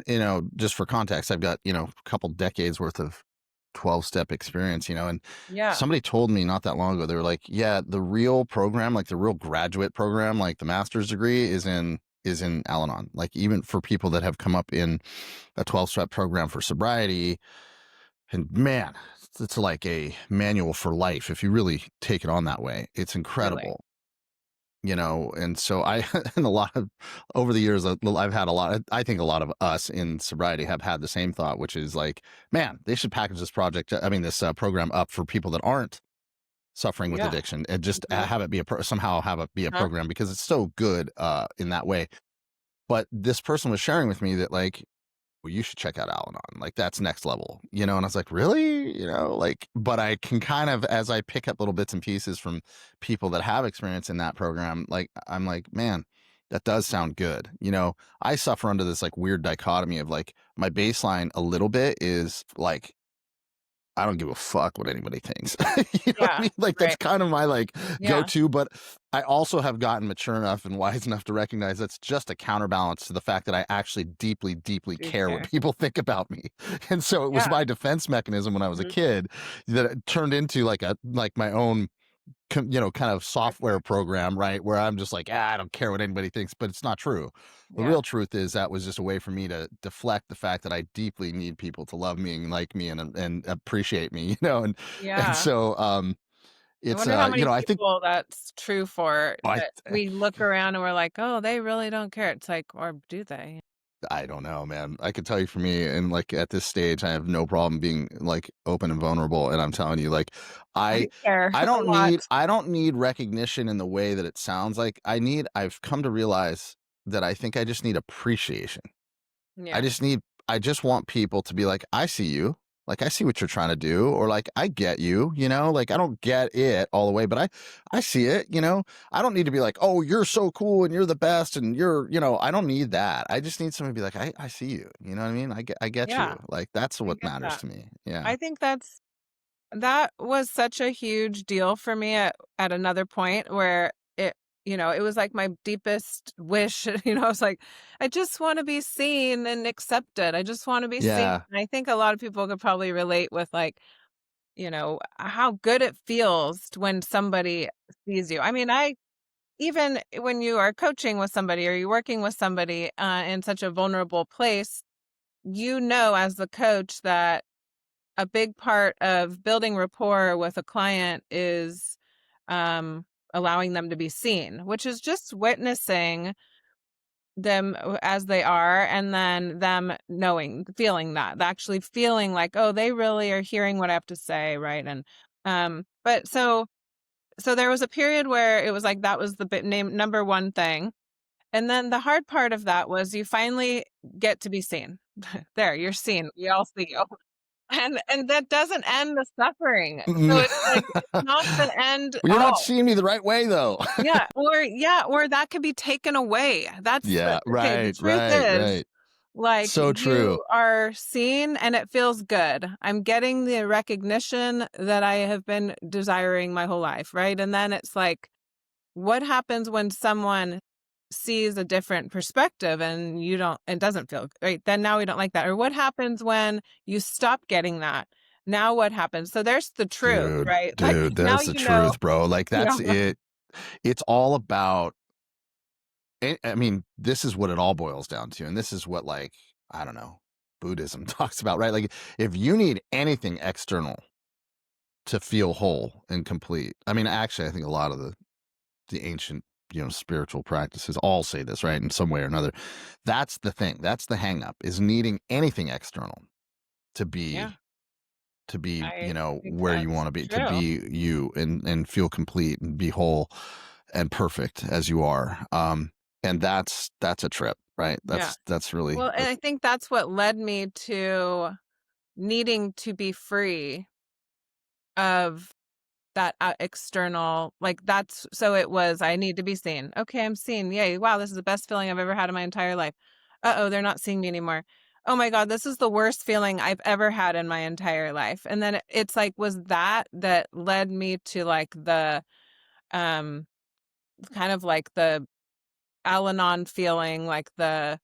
just for context, I've got, a couple decades worth of 12-step experience, and yeah, somebody told me not that long ago, they were like, yeah, the real program, like the real graduate program, like the master's degree is in Al-Anon. Like even for people that have come up in a 12-step program for sobriety, and man, it's like a manual for life if you really take it on that way. It's really. incredible. And so I and a lot of over the years I've had a lot, I think a lot of us in sobriety have had the same thought, which is like, man, they should package this this program up for people that aren't suffering with Yeah. addiction and just Hmm. have it be somehow have it be a Huh? program because it's so good in that way. But this person was sharing with me that like, well, you should check out Al-Anon. Like that's next level, And I was like, really? Like, but I can kind of, as I pick up little bits and pieces from people that have experience in that program, like, I'm like, man, that does sound good. I suffer under this like weird dichotomy of like my baseline a little bit is like, I don't give a fuck what anybody thinks. You know what I Yeah. mean? Like that's Right. kind of my like Yeah. go-to, but I also have gotten mature enough and wise enough to recognize that's just a counterbalance to the fact that I actually deeply, deeply Do care what care. people think about me. And so it was Yeah. my defense mechanism when I was a Mhm. kid that it turned into like my own kind of software Character. program, right? Where I'm just like, I don't care what anybody thinks, but it's not true. The Yeah. real truth is that was just a way for me to deflect the fact that I deeply need people to love me and like me and appreciate me, and Yeah. so I It's wonder how you many know, I think people that's true for, I that we look around and we're like, "Oh, they really don't care." It's like, or do they? I don't know, man. I can tell you for me, and like at this stage, I have no problem being like open and vulnerable. And I'm telling you, like, I I care I a don't lot. need I don't need recognition in the way that it sounds like I need. I've come to realize that I think I just need appreciation. I Yeah. just need I just want people to be like, "I see you. Like, I see what you're trying to do," or like, "I get you," you know? Like, I don't get it all the way, but I see it, you know? I don't need to be like, "Oh, you're so cool and you're the best and I don't need that. I just need someone to be like, I see you." You know what I mean? I get Yeah, you. Like, that's I what get matters that. to me. Yeah. I think that was such a huge deal for me at another point where it was like my deepest wish, I was like, I just want to be seen and accepted. I just want to be seen. Yeah. And I think a lot of people could probably relate with like, how good it feels when somebody sees you. I mean, even when you are coaching with somebody or you're working with somebody in such a vulnerable place, as the coach that a big part of building rapport with a client is um, allowing them to be seen, which is just witnessing them as they are, and then them feeling that, actually feeling like, oh, they really are hearing what I have to say, right? And but so there was a period where it was like that was the name number one thing, and then the hard part of that was you finally get to be seen. There, you're seen. We all see you. And that doesn't end the suffering. So it's like, it's not the end You're not all. seeing me the right way though. Yeah, or that could be taken away. That's Yeah, the right, truth right, is, right. like, So true. you are seen and it feels good. I'm getting the recognition that I have been desiring my whole life, right? And then it's like, what happens when someone sees a different perspective and it doesn't feel right? Then now we don't like that. Or what happens when you stop getting that? Now what happens? So there's the truth, Dude, right? Like dude, now there's the truth, bro. Like yeah, that's it. It's all about I mean, this is what it all boils down to. And this is what, like, I don't know, Buddhism talks about, right? Like, if you need anything external to feel whole and complete, I mean, actually, I think a lot of the ancient, spiritual practices all say this, right? In some way or another. That's the thing. That's the hang up is needing anything external to yeah, be I think where you that's want to be, to true. be you and feel complete and be whole and perfect as you are. And that's a trip, right? Yeah. That's really Well, and I think that's what led me to needing to be free of that external, like that's so it was, I need to be seen. Okay, I'm seen. Yay. Wow, this is the best feeling I've ever had in my entire life. Uh-oh, they're not seeing me anymore. Oh my God, this is the worst feeling I've ever had in my entire life. And then it's like, was that led me to like the um kind of like the Al-Anon feeling, like the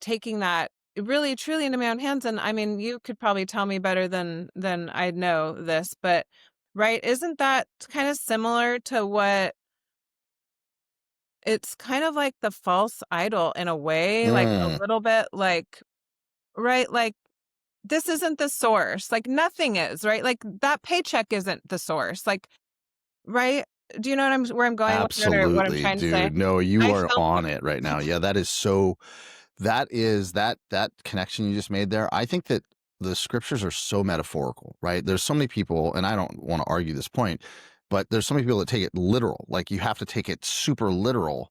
taking that really truly into my own hands. And I mean, you could probably tell me better than I know this, but right, isn't that kind of similar to what it's kind of like the false idol in a way, like a mm, little bit like, right, like this isn't the source, like nothing is, right? Like that paycheck isn't the source, like, right? Do you know where I'm going with that, or what I'm absolutely, trying to say? dude. No, you I are felt on it right now. Yeah, that is so that is that connection you just made there. I think that the scriptures are so metaphorical, right? There's so many people, and I don't want to argue this point, but there's so many people that take it literal. Like you have to take it super literal.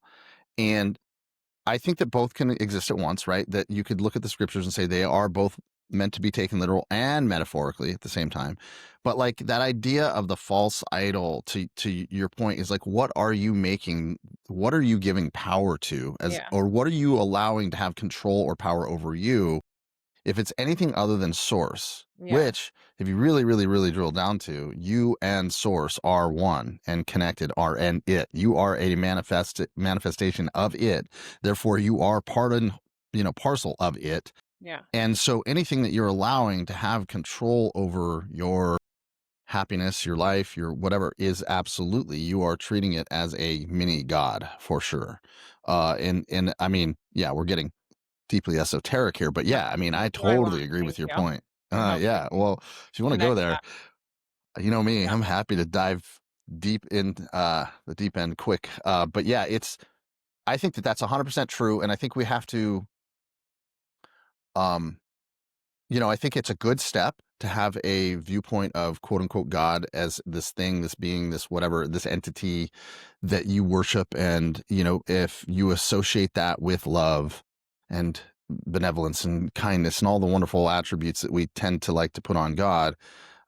And I think that both can exist at once, right? That you could look at the scriptures and say they are both meant to be taken literal and metaphorically at the same time. But like that idea of the false idol, to your point, is like what are you making, what are you giving power to, as yeah, or what are you allowing to have control or power over you, if it's anything other than source, yeah, which, if you really, really, really drill down to, you and source are one and connected, are and it. You are a manifestation of it. Therefore, you are part and parcel of it. yeah, And so anything that you're allowing to have control over your happiness, your life, your whatever, is absolutely, you are treating it as a mini god for sure. And I mean, yeah, we're getting deeply esoteric here, but no, yeah, I mean, I that's where I want. totally agree Thank with your you point. for helping Yeah, well, if you want to go connect there, that. you know me, Yeah. I'm happy to dive deep in the deep end quick. But yeah, I think that that's 100% true. And I think we have to, um, I think it's a good step to have a viewpoint of quote unquote God as this thing, this being, this whatever, this entity that you worship. And, if you associate that with love and benevolence and kindness and all the wonderful attributes that we tend to like to put on God,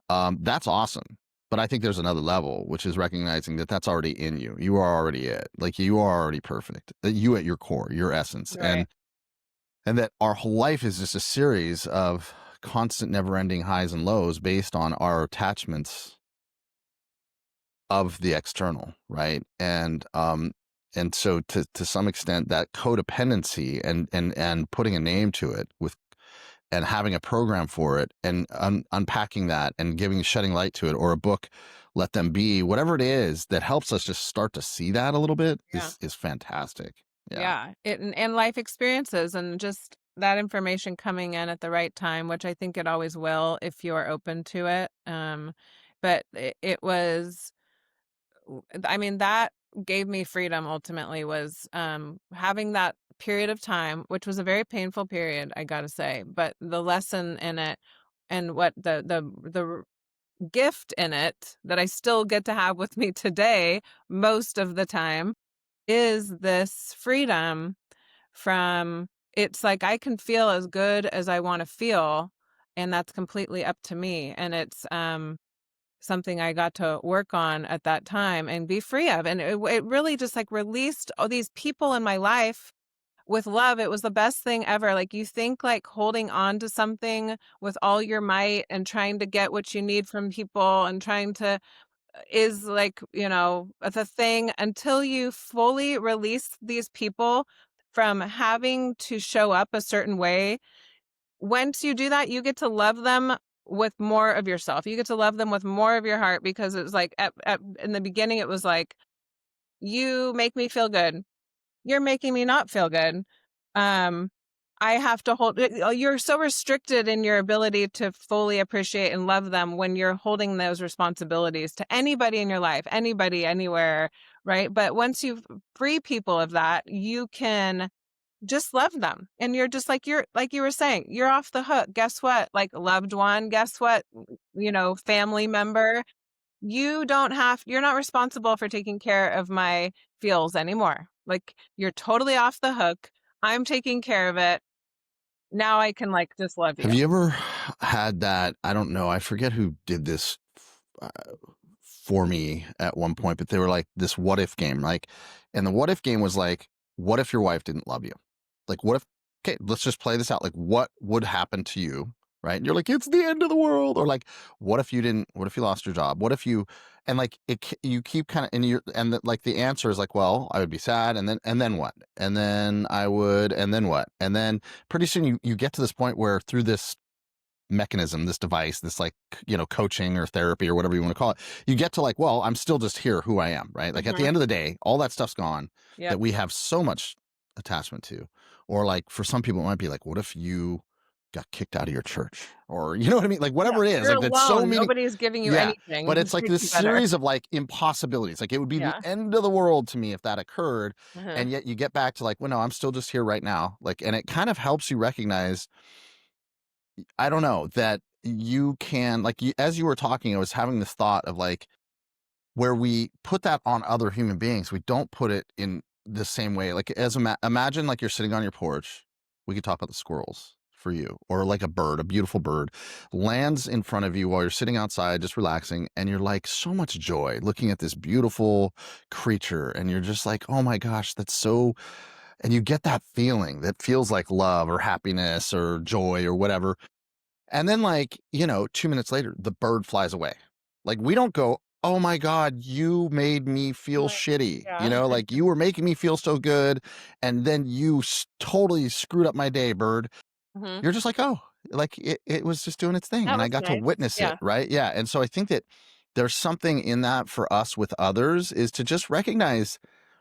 that's awesome. But I think there's another level, which is recognizing that that's already in you. You are already it. Like you are already perfect. You at your core, your essence, Right. and that our whole life is just a series of constant, never-ending highs and lows based on our attachments of the external, right? And so to some extent, that codependency and putting a name to it with and having a program for it and unpacking that and shedding light to it, or a book, Let Them Be, whatever it is that helps us just start to see that a little bit Yeah. is fantastic. Yeah. Yeah, and life experiences and just that information coming in at the right time, which I think it always will if you're open to it. But it was, I mean, that gave me freedom ultimately was having that period of time, which was a very painful period, I gotta say. But the lesson in it and what the gift in it that I still get to have with me today most of the time is this freedom from it's like I can feel as good as I wanna feel, and that's completely up to me, and it's, something I got to work on at that time and be free of, and it really just, like, released all these people in my life with love. It was the best thing ever. Like, you think, like, holding on to something with all your might and trying to get what you need from people and trying to is like, the thing until you fully release these people from having to show up a certain way. Once you do that, you get to love them with more of yourself. You get to love them with more of your heart because it's like in the beginning, it was like, you make me feel good. You're making me not feel good. Um, I have to you're so restricted in your ability to fully appreciate and love them when you're holding those responsibilities to anybody in your life, anybody, anywhere, right? But once you free people of that, you can just love them. And you're just like you were saying, you're off the hook. Guess what? Like loved one, guess what? Family member, you're not responsible for taking care of my feels anymore. Like you're totally off the hook. I'm taking care of it. Now I can like just love you. Have you ever had that? I don't know. I forget who did this uh, for me at one point, but they were like this what if game. And the what if game was like, what if your wife didn't love you? Like, what if, okay, let's just play this out. Like, what would happen to you? Right. And you're like, it's the end of the world. Or like, what if you lost your job? What if and like, you keep kind of, like the answer is like, well, I would be sad. And then what? And then I would, and then what? And then pretty soon you get to this point where through this mechanism, this device, this like, coaching or therapy or whatever you want to call it, you get to like, well, I'm still just here, who I am, right? Like at the Mhm. end of the day, all that stuff's gone Yep. that we have so much attachment to. Or like for some people, it might be like, what if you got kicked out of your church? Or you know what I mean? Like Yeah. whatever it is, You're like that's so alone. meaning. Nobody's giving you Yeah. But anything to it's like treat this you better. series of like impossibilities. Like it would be the Yeah. end of the world to me if that occurred. Uh-huh. And yet you get back to like, well, no, I'm still just here right now. Like, and it kind of helps you recognize, I don't know, that you can like as you were talking, I was having this thought of like where we put that on other human beings, we don't put it in the same way. Like imagine like you're sitting on your porch. We could talk about the squirrels for you, or like a bird, a beautiful bird lands in front of you while you're sitting outside just relaxing, and you're like so much joy looking at this beautiful creature, and you're just like, oh my gosh, that's so, and you get that feeling that feels like love or happiness or joy or whatever. And then, like, 2 minutes later, the bird flies away. Like, we don't go, oh my God, you made me feel Right. shitty. Yeah. Like you were making me feel so good. And then you totally screwed up my day, bird. Hmm. You're just like, oh, like it was just doing its thing. That And I was got to nice. witness it. Yeah. Right. Yeah. And so I think that there's something in that for us with others is to just recognize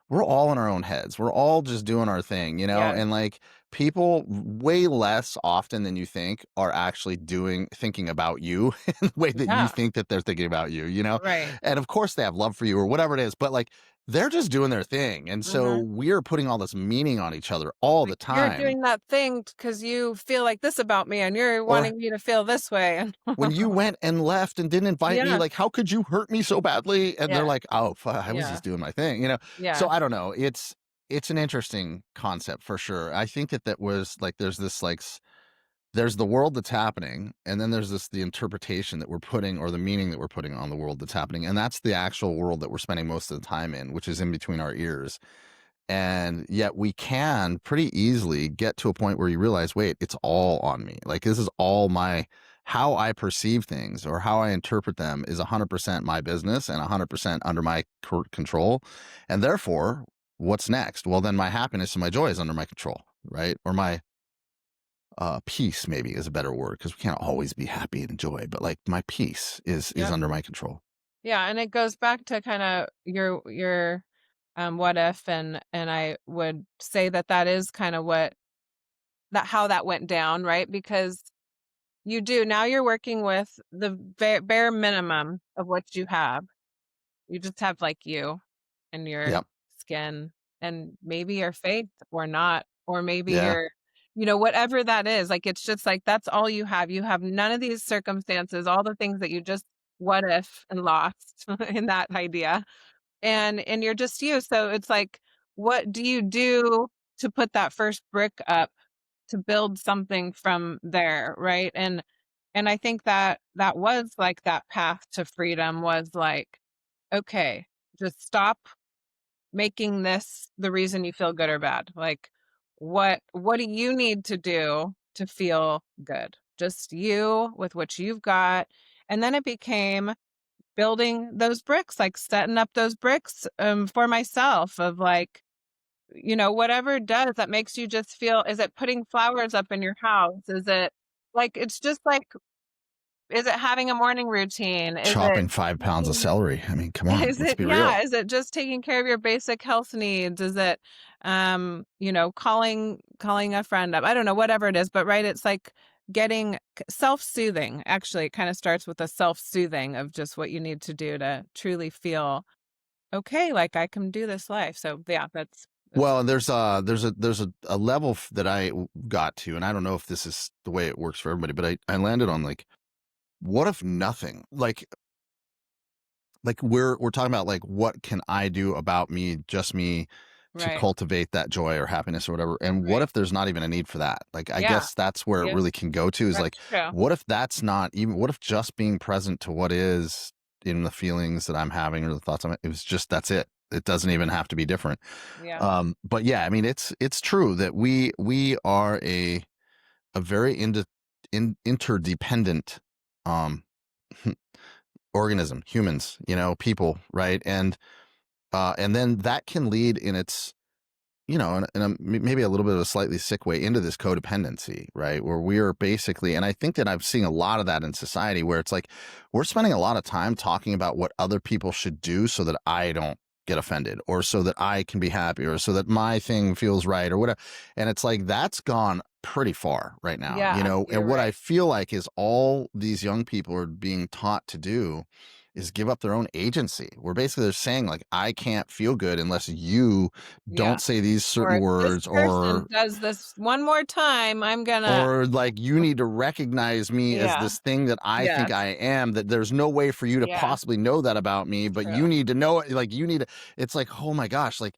we're all in our own heads. We're all just doing our thing, you know? Yes. And like people way less often than you think are actually thinking about you in the way that you Yeah. think that they're thinking about you, you know? Right. And of course they have love for you or whatever it is, but like they're just doing their thing. And so Mhm. we're putting all this meaning on each other all the Like, "You're time. doing that thing because you feel like this about me, and you're Or wanting me to feel this way." And when you went and left and didn't invite me, yeah. like, how could you hurt me so badly? And they're Yeah. like, oh, I was Yeah. just doing my thing, you know? So Yeah. I don't know. It's an interesting concept for sure. I think that was like, there's this like, there's the world that's happening. And then there's the interpretation that we're putting or the meaning that we're putting on the world that's happening. And that's the actual world that we're spending most of the time in, which is in between our ears. And yet we can pretty easily get to a point where you realize, wait, it's all on me. Like this is all how I perceive things or how I interpret them is 100% my business and 100% under my control. And therefore, what's next? Well, then my happiness and my joy is under my control, right? Or my peace maybe is a better word because we can't always be happy and joy, but like my peace is Yep. under my control. Yeah, and it goes back to kinda your, what if, and I would say that that is kinda that how that went down, right? Because you do now you're working with the bare minimum of what you have. You just have, like, you and your Yep. skin and maybe your faith or not, or maybe Yeah. your whatever that is, like, it's just, like, that's all you have. You have none of these circumstances, all the things that you just what if and lost in that idea, and you're just you, so it's like, what do you do to put that first brick up to build something from there, right? And I think that that was, like, that path to freedom was, like, okay, just stop making this the reason you feel good or bad. Like, what do you need to do to feel good? Just you with what you've got. And then it became building those bricks, like setting up those bricks for myself of like, whatever it does that makes you just feel, is it putting flowers up in your house? Is it like it's just like, is it having a morning routine? Is it Chopping 5 pounds of taking celery. I mean, come on, is let's it be yeah, real. is it just taking care of your basic health needs? Is it, calling a friend up? I don't know, whatever it is, but right, it's like getting self-soothing. Actually, it kind of starts with a self-soothing of just what you need to do to truly feel okay, like I can do this life. So yeah, that's Well, there's a level that got to, and I don't know if this is the way it works for everybody, but I landed on like, what if nothing? Like we're talking about like what can I do about me, just me, to right, cultivate that joy or happiness or whatever. And what right. if there's not even a need for that? Like I Yeah, guess that's where it yeah, really can go to is like, that's true. what if that's not even what if just being present to what is in the feelings that I'm having or the thoughts it was just that's it. It doesn't even have to be different. Yeah, But yeah, I mean it's true that we are a very interdependent um organism, humans, you know, people, right? And then that can lead in its, you know, maybe a little bit of a slightly sick way into this codependency, right? Where we are basically, and I think that I've seen a lot of that in society where it's like we're spending a lot of time talking about what other people should do so that I don't get offended or so that I can be happy or so that my thing feels right or whatever. And it's like that's gone pretty far right now, you yeah, know? you're And what I right. feel like is all these young people are being taught to do is give up their own agency. Where basically they're saying like I can't feel good unless you Yeah. don't say these Or certain if this words person does this one more time, I'm gonna or like you need to recognize me as yeah, this thing that I think yes, I am, that there's no way for you to yeah, possibly know that about me, but you true. need to know it. Like you need to, it's like, oh my gosh, like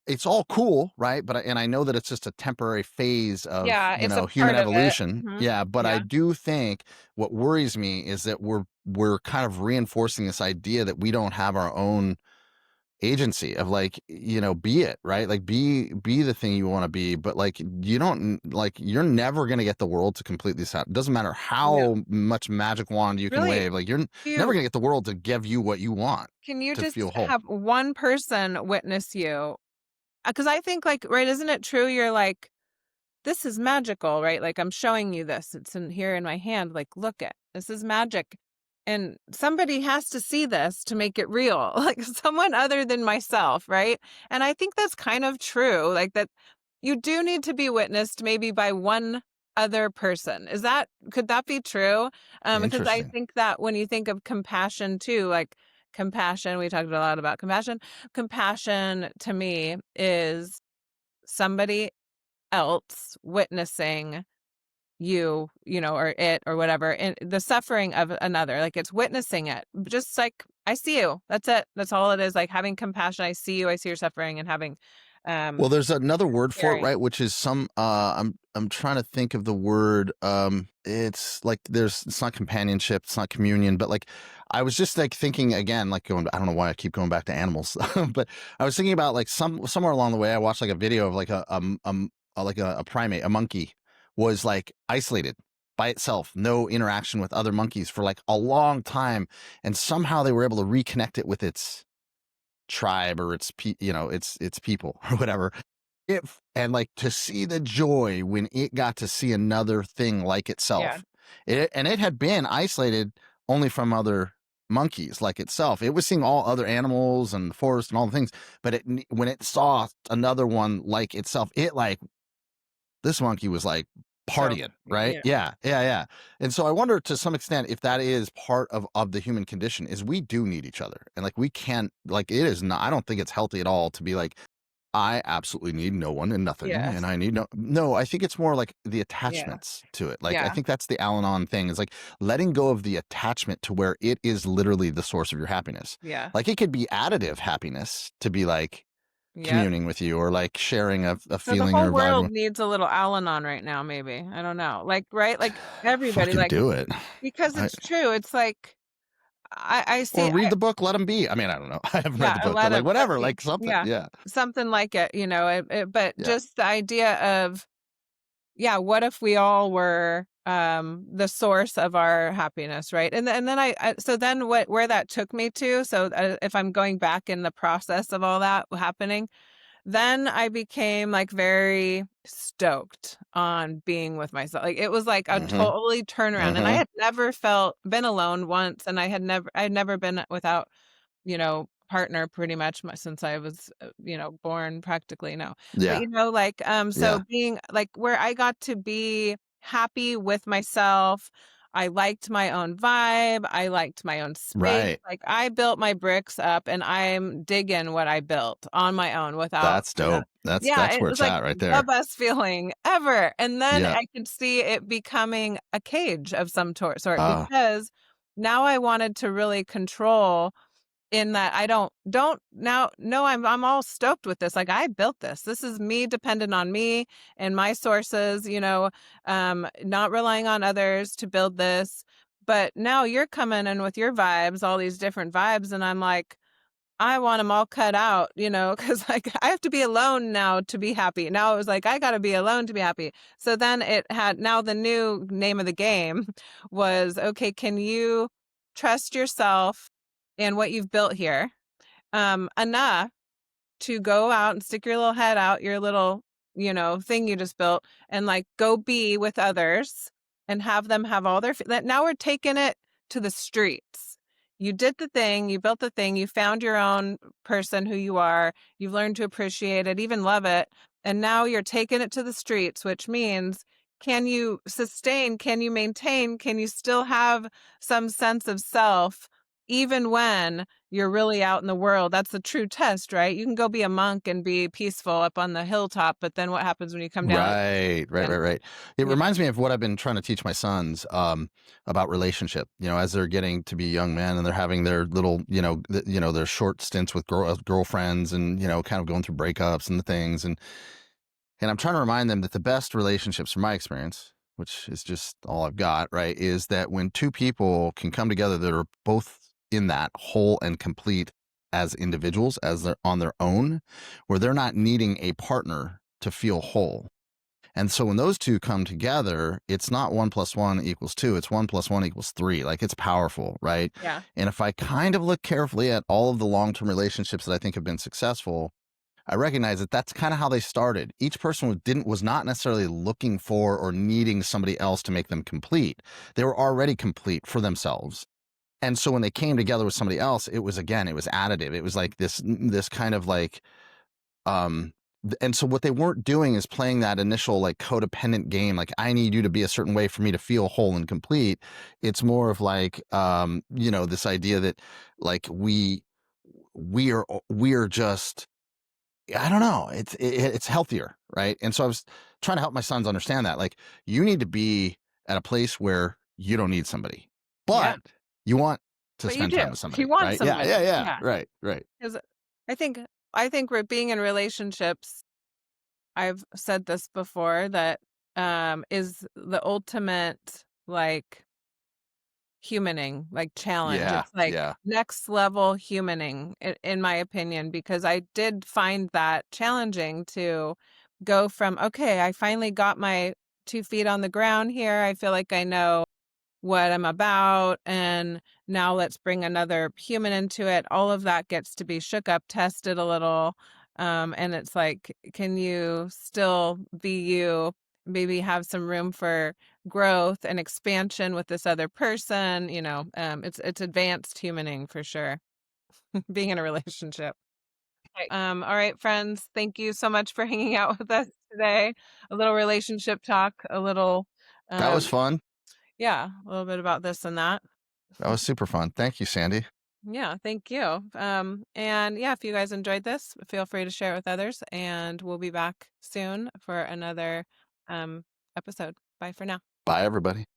it's all cool, right? But and I know that it's just a temporary phase of, Yeah, you it's a know, human part of it. evolution. Mhm. Yeah, but I Yeah, do think what worries me is that we're kind of reinforcing this idea that we don't have our own agency of like, you know, be it, right? Like be the thing you want to be, but like you don't like you're never going to get the world to completely it doesn't matter no. how much magic wand you can Really, wave, like you're never you going to get the world to give you what you want can you to feel just whole. have one person witness you? Because I think, like, right, isn't it true? You're like, "This is magical," right? Like, I'm showing you this. It's in here in my hand. Like, look it. This is magic. and somebody has to see this to make it real, like someone other than myself, right? And I think that's kind of true, like that you do need to be witnessed maybe by one other person. Could that be true? Because I Interesting. think that when you think of compassion too, like compassion, we talked a lot about compassion. Compassion to me is somebody else witnessing you know, or it or whatever, and the suffering of another, like it's witnessing it. Just like I see you. That's it. That's all it is. Like having compassion. I see you, I see your suffering, and having Well, there's another word for it, caring. right? Which is some I'm trying to think of the word. It's like it's not companionship, it's not communion, but like I was just like thinking again, like going, I don't know why I keep going back to animals, but I was thinking about like somewhere along the way I watched like a video of like a primate, a monkey was like isolated by itself, no interaction with other monkeys for like a long time, and somehow they were able to reconnect it with its tribe or its people or whatever. If and like to see the joy when it got to see another thing like Yeah. itself, it had been isolated only from other monkeys like itself. It was seeing all other animals and the forest and all the things, but when it saw another one like itself, it like this monkey was like So partying, right? yeah. Yeah, yeah, yeah. And so I wonder to some extent if that is part of the human condition is we do need each other. And like we can't like it is not I don't think it's healthy at all to be like I absolutely need no one and nothing Yes. and I need no, I think it's more like the Yeah. attachments to it. Like I Yeah. think that's the Al-Anon thing is like letting go of the attachment to where it is literally the source of your happiness. Yeah. Like it could be additive happiness to be like Yep. communing with you or like sharing a So the feeling whole or world vibing. needs a little Al-Anon right now, maybe. I don't know. Like, right? Like everybody, Fucking like do it. because I it's true. It's like I or see read the book, let them be. I mean, I don't know. I haven't read the yeah, book, but like let whatever, me like something. yeah. Yeah. Something like it, but Yeah. just the idea of yeah, what if we all were the source of our happiness, right? And then so then what where that took me to, so if I'm going back in the process of all that happening, then I became like very stoked on being with myself. Like it was like a Mm-hmm. totally turnaround. And I Mm-hmm. had never been alone once, and I had never been without partner pretty much since I was, born practically, no. But, Yeah. like, so Yeah. being like where I got to be happy with myself, I liked my own vibe, I liked my own space. Right. Like I built my bricks up and I'm digging what I built on my own without, That's dope. yeah, That's it where was it's like at right the there. best feeling ever. And then Yeah. I could see it becoming a cage of some sort Uh because now I wanted to really control in that I don't now no, I'm all stoked with this, like, I built this. This is me dependent on me and my sources, not relying on others to build this, but now you're coming in with your vibes, all these different vibes, and I'm like, I want them all cut out, because like, I have to be alone now to be happy. Now it was like, I gotta be alone to be happy. So then now the new name of the game was, okay, can you trust yourself and what you've built here, enough to go out and stick your little head out, your little, thing you just built, and like go be with others and have them have all their that now we're taking it to the streets. You did the thing, you built the thing, you found your own person who you are, you've learned to appreciate it, even love it, and now you're taking it to the streets, which means can you sustain, can you maintain, can you still have some sense of self even when you're really out in the world? That's the true test, right? You can go be a monk and be peaceful up on the hilltop, but then what happens when you come down? right, right, right, And right. It yeah, reminds me of what I've been trying to teach my sons about relationship. You know, as they're getting to be young men and they're having their little, their short stints with girlfriends and, kind of going through breakups and the things and I'm trying to remind them that the best relationships from my experience, which is just all I've got, right, is that when two people can come together that are both in that whole and complete as individuals, as they're on their own, where they're not needing a partner to feel whole. And so when those two come together, it's not 1+1 =2, it's 1+1 =3. Like it's powerful, right? yeah, And if I kind of look carefully at all of the long term relationships that I think have been successful, I recognize that that's kind of how they started. Each person was not necessarily looking for or needing somebody else to make them complete. They were already complete for themselves. And so when they came together with somebody else, it was again, it was additive. It was like this kind of like um and so what they weren't doing is playing that initial like codependent game, like I need you to be a certain way for me to feel whole and complete. It's more of like this idea that like we are just, I don't know, it's healthier, right? And so I was trying to help my sons understand that like you need to be at a place where you don't need somebody, Yeah, but you want to but you spend do. time with You somebody, want right? Yeah, yeah, somebody. yeah, Yeah, right, right. because I think we're being in relationships. I've said this before that is the ultimate like humaning, like challenge. Yeah, It's like yeah. next level humaning, in my opinion, because I did find that challenging to go from, okay, I finally got my 2 feet on the ground here. I feel like I know what I'm about, and now let's bring another human into it. All of that gets to be shook up, tested a little. And it's like, can you still be you? Maybe have some room for growth and expansion with this other person. It's advanced humaning for sure. Being in a relationship. Right. All right, friends. Thank you so much for hanging out with us today. A little relationship talk, a little That was um, fun. yeah, a little bit about this and that. That was super fun. Thank you, Sandy. Yeah, thank you. And yeah, if you guys enjoyed this, feel free to share it with others, and we'll be back soon for another episode. Bye for now. Bye, everybody.